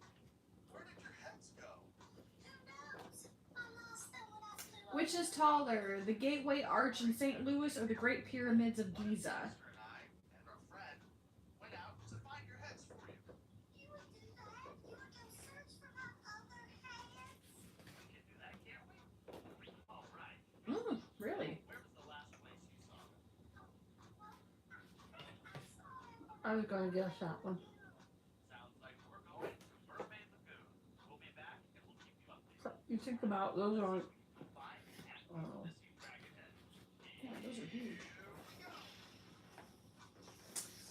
Which is taller, the Gateway Arch in St. Louis or the Great Pyramids of Giza? Really? I was going to guess that one. You think about those aren't. Yeah, those are huge.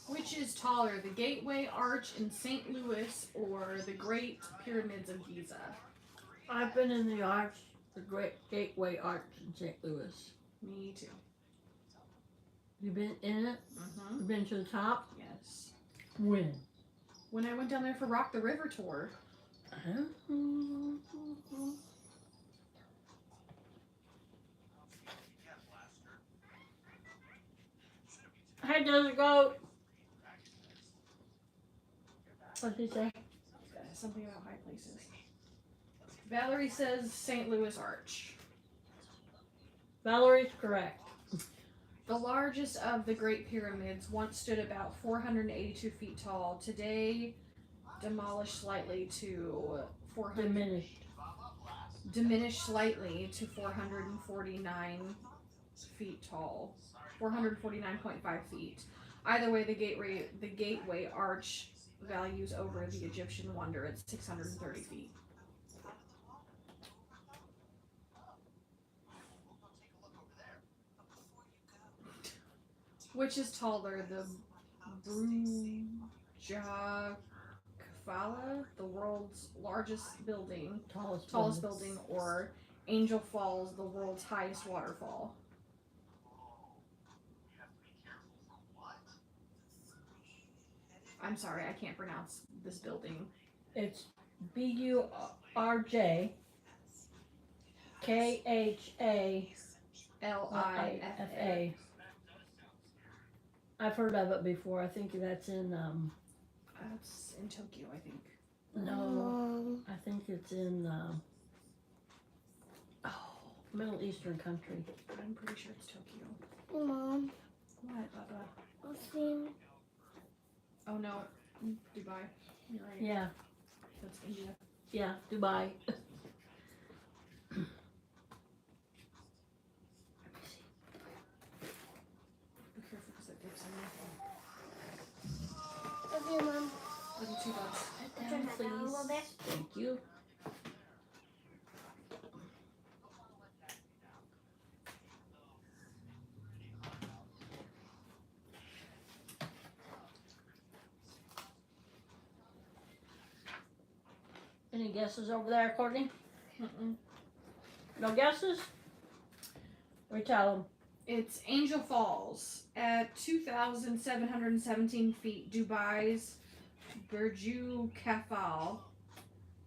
Which is taller, the Gateway Arch in St. Louis or the Great Pyramids of Giza? I've been in the arch, the Great Gateway Arch in St. Louis. Me too. You been in it? Mm-hmm. You been to the top? Yes. When? When I went down there for Rock the River tour. Hey, Desert Goat. What'd he say? Something about high places. Valerie says St. Louis Arch. Valerie's correct. The largest of the Great Pyramids once stood about 482 feet tall. Today, demolished slightly to 400. Diminished slightly to 449 feet tall. 449.5 feet. Either way, the Gateway Arch values over the Egyptian wonder at 630 feet. Which is taller, the Burj Khalifa, the world's largest building, tallest building, or Angel Falls, the world's highest waterfall? I'm sorry, I can't pronounce this building. It's BURJ KHA LIFA. I've heard of it before. I think that's in That's in Tokyo, I think. no, I think it's in Middle Eastern country. I'm pretty sure it's Tokyo. Hey, Mom. What, Baba? What's the Oh no, Dubai. You're right. Yeah, That's India. yeah, Dubai. Be careful because that dips on you. Okay, Mom. Little two bucks. Turn that down a little bit. Thank you. Any guesses over there, Courtney? Mm-mm. No guesses? We tell them. It's Angel Falls at 2,717 feet. Dubai's Burj Khalifa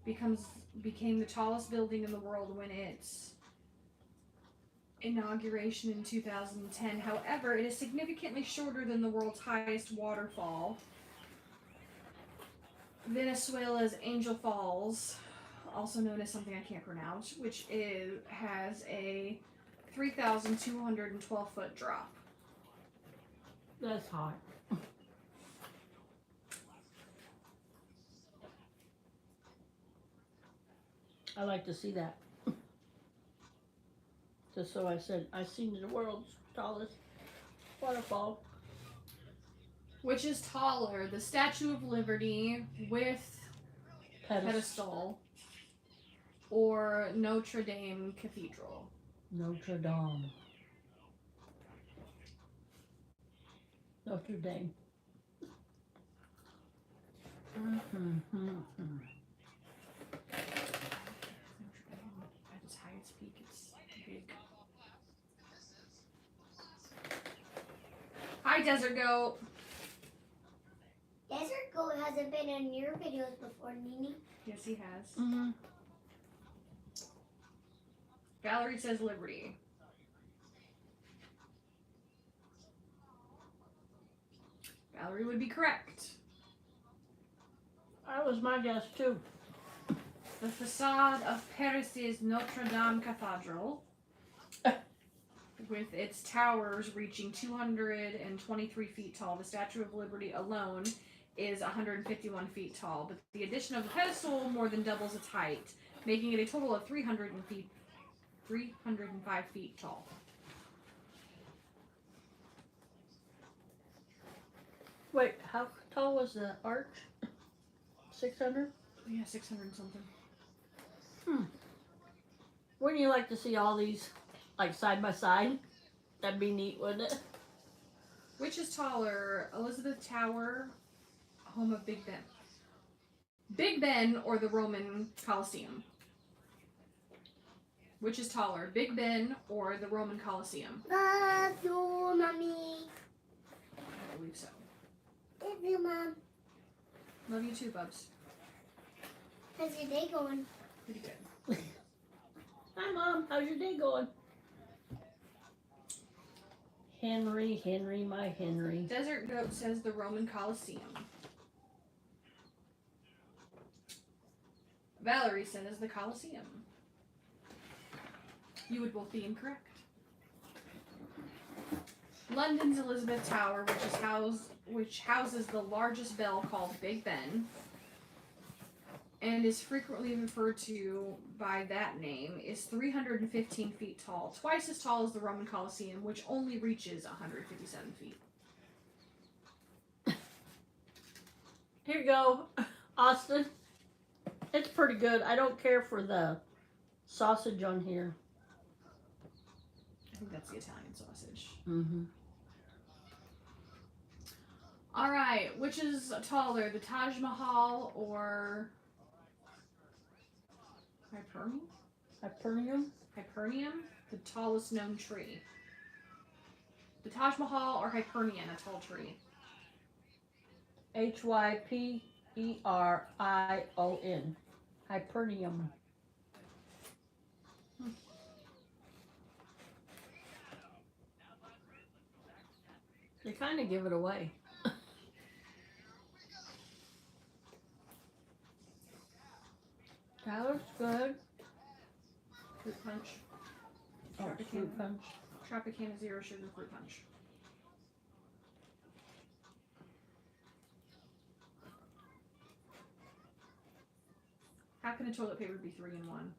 becomes became the tallest building in the world when its inauguration in 2010. However, it is significantly shorter than the world's highest waterfall, Venezuela's Angel Falls, also known as something I can't pronounce, which has a 3,212 foot drop. That's hot. I like to see that. Just so I said, I've seen the world's tallest waterfall. Which is taller, the Statue of Liberty with pedestal or Notre Dame Cathedral? Notre Dame. Notre Dame. At its highest peak, it's big. Hi, Desert Goat. Desert Goat hasn't been in your videos before, Nini. Yes, he has. Mm-hmm. Valerie says Liberty. Valerie would be correct. That was my guess too. The facade of Paris's Notre Dame Cathedral, with its towers reaching 223 feet tall, the Statue of Liberty alone is 151 feet tall, but the addition of the pedestal more than doubles its height, making it a total of 305 feet tall. Wait, how tall was the arch? 600? Yeah, 600 something. Wouldn't you like to see all these, like, side by side? That'd be neat, wouldn't it? Which is taller, Elizabeth Tower, home of Big Ben? Big Ben or the Roman Colosseum? Which is taller, Big Ben or the Roman Colosseum? Love you, Mommy. I believe so. Love you, Mom. Love you too, Bubs. How's your day going? Pretty good. Hi, Mom. How's your day going? Henry, my Henry. Desert Goat says the Roman Colosseum. Valerie says the Colosseum. You would both be incorrect. London's Elizabeth Tower, which houses the largest bell called Big Ben, and is frequently referred to by that name, is 315 feet tall, twice as tall as the Roman Colosseum, which only reaches 157 feet. Here you go, Austin. It's pretty good. I don't care for the sausage on here. I think that's the Italian sausage. Mm-hmm. Alright, which is taller, the Taj Mahal or Hyperion? Hyperion, the tallest known tree? The Taj Mahal or Hyperion, a tall tree? Hyperion. Hyperion. They kind of give it away. That looks good. Fruit punch. Oh, fruit punch. Tropicana Zero Sugar Fruit Punch. How can a toilet paper be 3 in 1?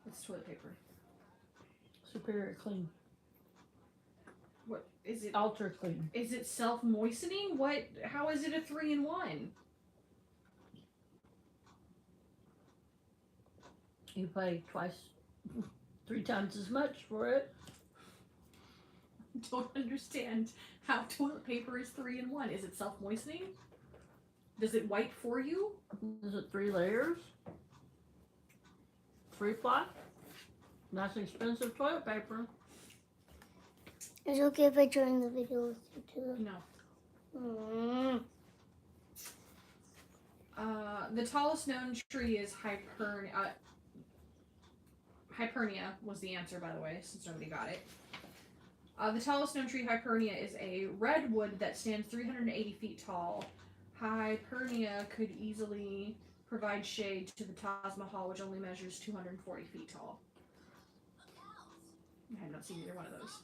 It's toilet paper. Superior clean. What is it? Ultra clean. Is it self-moistening? What? How is it a 3 in 1? You pay 3 times as much for it. Don't understand how toilet paper is 3 in 1. Is it self-moistening? Does it wipe for you? Is it 3 layers? 3 ply? That's expensive toilet paper. It's okay if I join the video with you too. No. The tallest known tree is Hypernia was the answer, by the way, since nobody got it. The tallest known tree, Hypernia, is a redwood that stands 380 feet tall. Hypernia could easily provide shade to the Taj Mahal, which only measures 240 feet tall. I have not seen either one of those.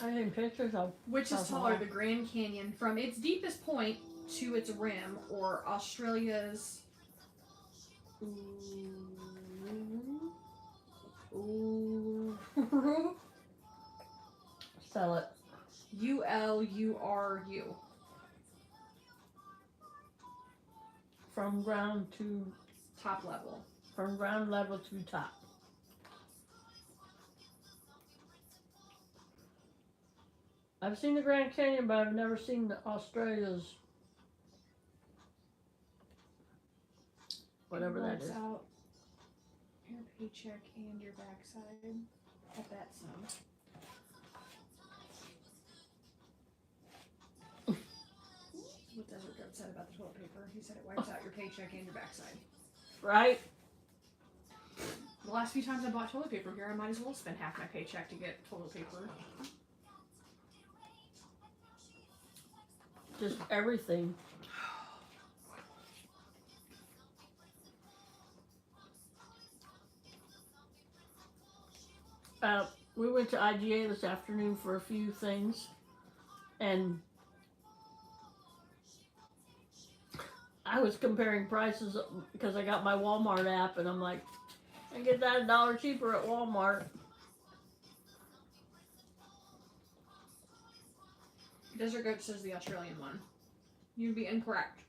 I seen pictures of. Which is Taj taller, Mahal. the Grand Canyon from its deepest point to its rim, or Australia's Sell it. Uluru. From ground to Top level. from ground level to top. I've seen the Grand Canyon, but I've never seen the Australia's whatever that Works is. out your paycheck and your backside. I bet some. What Desert Goat said about the toilet paper? He said it wipes out your paycheck and your backside. Right? The last few times I bought toilet paper here, I might as well spend half my paycheck to get toilet paper. Just everything. We went to IGA this afternoon for a few things, and I was comparing prices because I got my Walmart app, and I'm like, I get that $1 cheaper at Walmart. Desert Goat says the Australian one. You'd be incorrect.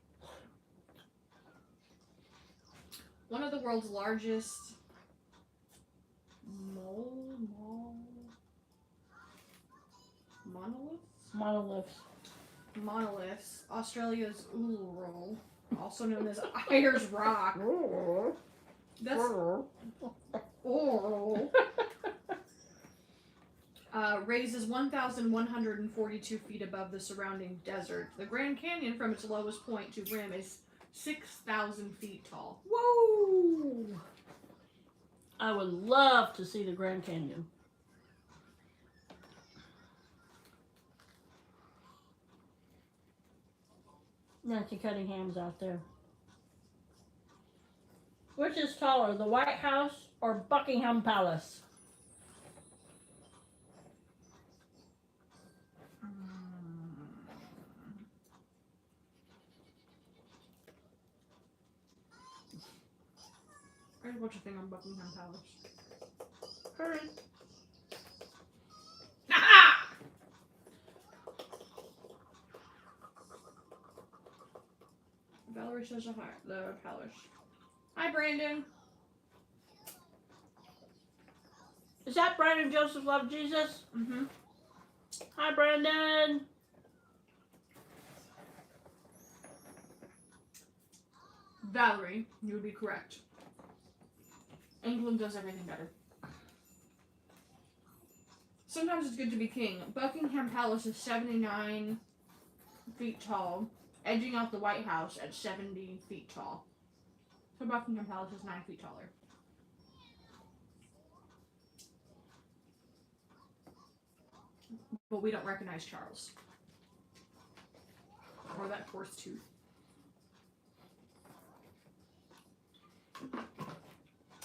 One of the world's largest monoliths, Australia's Uluru, also known as Ayers Rock. That's Uluru. Raises 1,142 feet above the surrounding desert. The Grand Canyon, from its lowest point to rim, is 6,000 feet tall. Whoa! I would love to see the Grand Canyon. Nancy Cunningham's out there. Which is taller, the White House or Buckingham Palace? There's a bunch of things on Buckingham Palace. Hurry. Valerie says the palace. Hi, Brandon. Is that Brandon Joseph Love Jesus? Mm-hmm. Hi, Brandon. Valerie, you would be correct. England does everything better. Sometimes it's good to be king. Buckingham Palace is 79 feet tall, edging out the White House at 70 feet tall. So Buckingham Palace is 9 feet taller. But we don't recognize Charles. Or that horse tooth.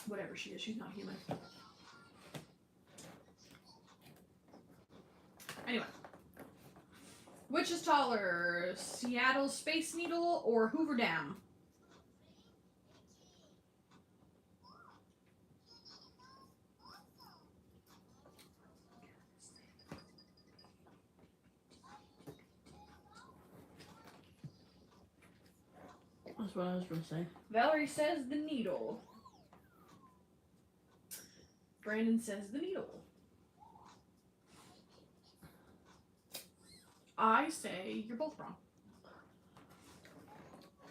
Whatever she is, she's not human. Anyway. Which is taller, Seattle Space Needle or Hoover Dam? That's what I was going to say. Valerie says the needle. Brandon says the needle. I say you're both wrong.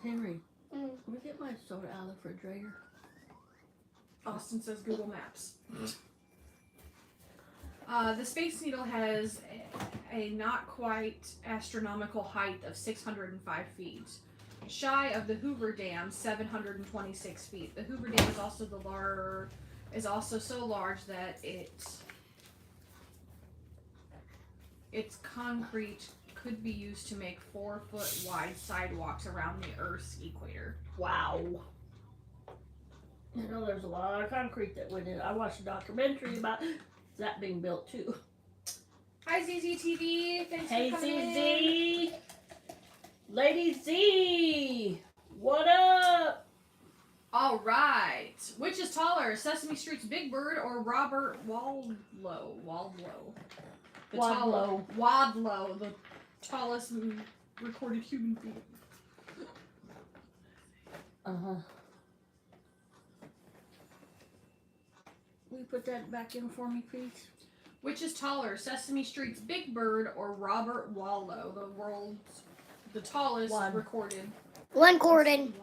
Henry, Mm. can we get my soda out of the refrigerator? Austin says Google Maps. The Space Needle has a not quite astronomical height of 605 feet. shy of the Hoover Dam, 726 feet. The Hoover Dam is also so large that its concrete could be used to make 4-foot wide sidewalks around the Earth's equator. Wow. You know, there's a lot of concrete that went in. I watched a documentary about that being built too. Hi ZZTV, thanks Hey for coming in. ZZ! Lady Z! What up? All right. Which is taller, Sesame Street's Big Bird or Robert Wadlow? Wadlow, the tallest recorded human being. Uh-huh. Will you put that back in for me, please? Which is taller, Sesame Street's Big Bird or Robert Wadlow, the tallest One. recorded? One Gordon.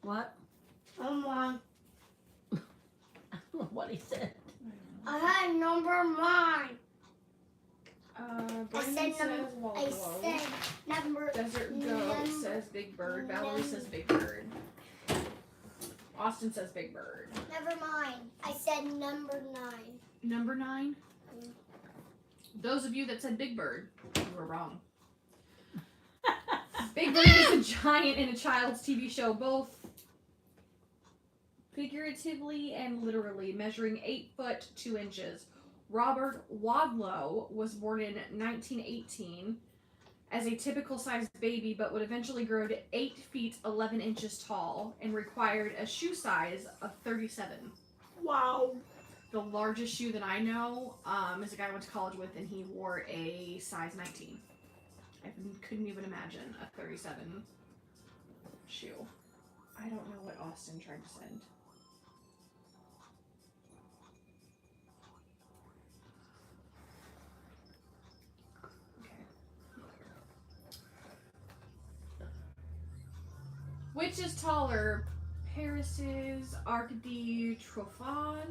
What? One. I don't know what he said. I had number 9. Brandon said says I Wadlow. said number. Desert Goat number- says Big Bird. Valerie says Big Bird. Austin says Big Bird. Never mind. I said number 9. Number 9? Those of you that said Big Bird, you were wrong. Big Bird is a giant in a child's TV show, both figuratively and literally, measuring 8 foot 2 inches. Robert Wadlow was born in 1918 as a typical sized baby, but would eventually grow to 8 feet 11 inches tall and required a shoe size of 37. Wow. The largest shoe that I know is a guy I went to college with, and he wore a size 19. I couldn't even imagine a 37 shoe. I don't know what Austin tried to send. Which is taller, Paris's Arc de Triomphe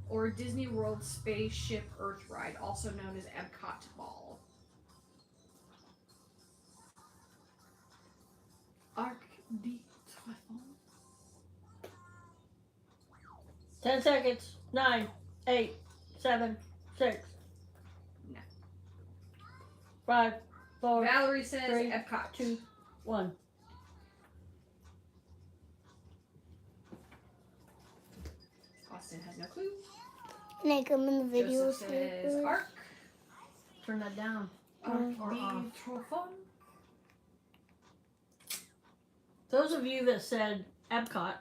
or Disney World Spaceship Earth Ride, also known as Epcot Ball? Arc de Triomphe. 10 seconds. 9, 8, 7, 6. No. 5, 4, Valerie says 3, Epcot. 2, 1. Austin has no clue. Can I come in the video? Joseph says Arc. Turn that down. Arc Or de off. Triomphe. Those of you that said Epcot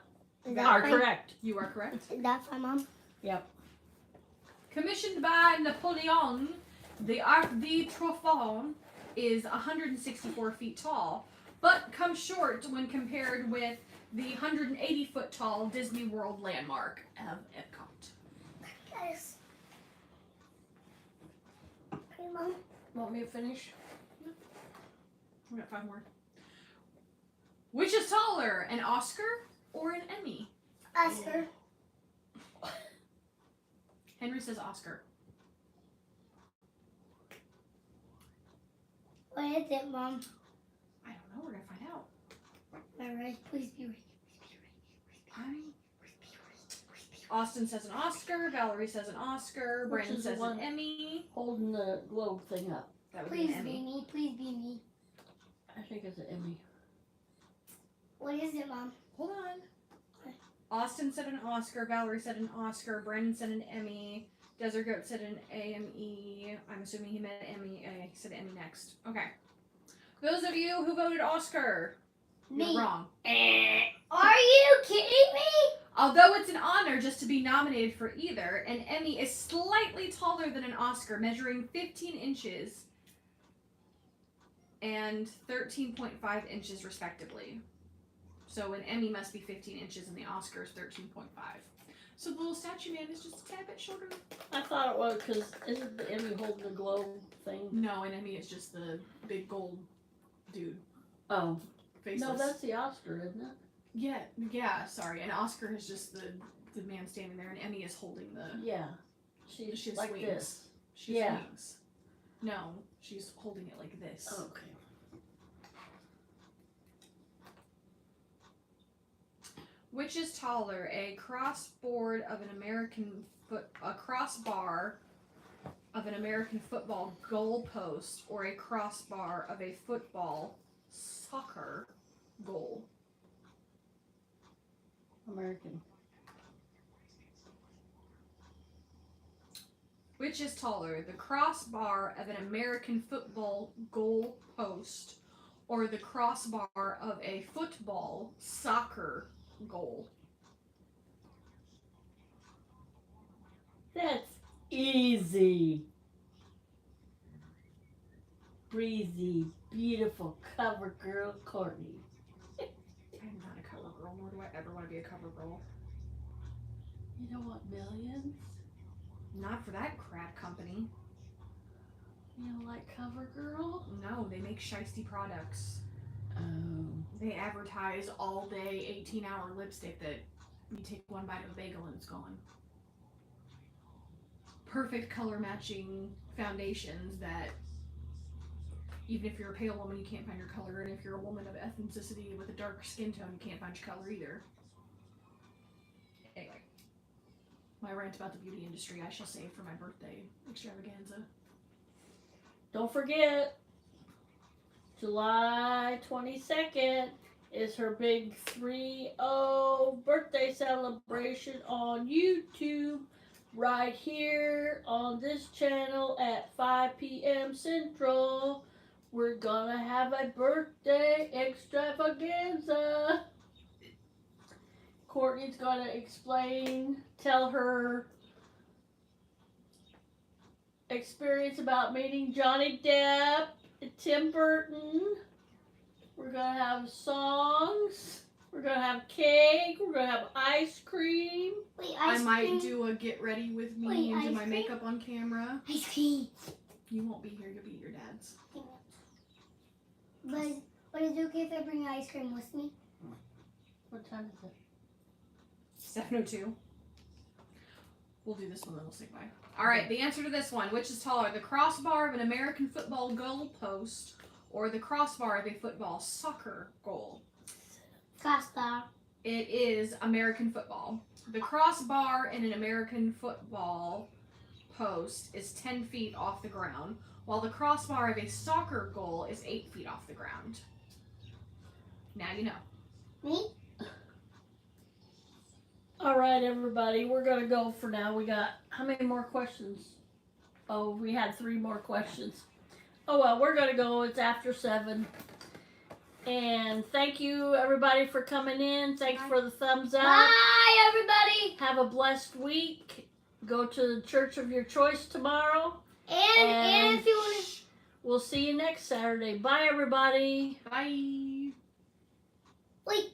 Is that are fine? correct. You are correct. Is that fine, Mom? Yep. Commissioned by Napoleon, the Arc de Triomphe is 164 feet tall, but comes short when compared with the 180 foot tall Disney World landmark of Epcot. Guys. Okay, Mom. Want me to finish? We got 5 more. Which is taller, an Oscar or an Emmy? Oscar. Henry says Oscar. What is it, Mom? I don't know. We're gonna find out. Alright, please be ready. Austin says an Oscar. Valerie says an Oscar. Which Brandon is the says one- an Emmy. Holding the globe thing up. That would be Please an be Emmy. me. Please be me. I think it's an Emmy. What is it, Mom? Hold on. Austin said an Oscar. Valerie said an Oscar. Brandon said an Emmy. Desert Goat said an AME. I'm assuming he meant Emmy. He said Emmy next. Okay. Those of you who voted Oscar, Me. you're wrong. Are you kidding me? Although it's an honor just to be nominated for either, an Emmy is slightly taller than an Oscar, measuring 15 inches and 13.5 inches respectively. So an Emmy must be 15 inches and the Oscar is 13.5. So the little statue man is just a tad bit shorter. I thought it was because isn't the Emmy holding the globe thing? No, an Emmy is just the big gold dude. Oh. Faceless. No, that's the Oscar, isn't it? Yeah, sorry. An Oscar is just the man standing there, and Emmy is holding the... Yeah. She's She like swings. this. She Yeah. swings. No, she's holding it like this. Okay. Which is taller, a crossbar of an American football goalpost, or a crossbar of a football soccer goal? American. Which is taller, the crossbar of an American football goal post or the crossbar of a football soccer goal? That's easy. Breezy, beautiful cover girl Courtney. I'm not a cover girl, nor do I ever want to be a cover girl. You don't want millions? Not for that crap company. You don't like cover girl? No, they make shiesty products. Oh. They advertise all day 18-hour lipstick that you take one bite of a bagel and it's gone. Perfect color matching foundations that even if you're a pale woman you can't find your color, and if you're a woman of ethnicity with a dark skin tone you can't find your color either. Anyway, my rant about the beauty industry I shall save for my birthday extravaganza. Don't forget, July 22nd is her big 3-0 birthday celebration on YouTube, right here on this channel at 5 p.m. Central. We're gonna have a birthday extravaganza. Courtney's gonna tell her experience about meeting Johnny Depp and Tim Burton. We're gonna have songs. We're gonna have cake. We're gonna have ice cream. Wait, I ice might cream. do a get ready with me Wait, and do ice my cream? makeup on camera. Ice cream. You won't be here, you'll be at your dad's. But is it okay if I bring ice cream with me? What time is it? 7:02. We'll do this one, then we'll say bye. Alright, the answer to this one. Which is taller, the crossbar of an American football goal post or the crossbar of a football soccer goal? Crossbar. It is American football. The crossbar in an American football post is 10 feet off the ground, while the crossbar of a soccer goal is 8 feet off the ground. Now you know. Me? All right, everybody, we're gonna go for now. We got how many more questions? Oh, we had 3 more questions. Oh well, we're gonna go. It's after 7. And thank you, everybody, for coming in. Thanks for the thumbs up. Bye, everybody. Have a blessed week. Go to the church of your choice tomorrow. And if you want to. We'll see you next Saturday. Bye, everybody. Bye. Wait.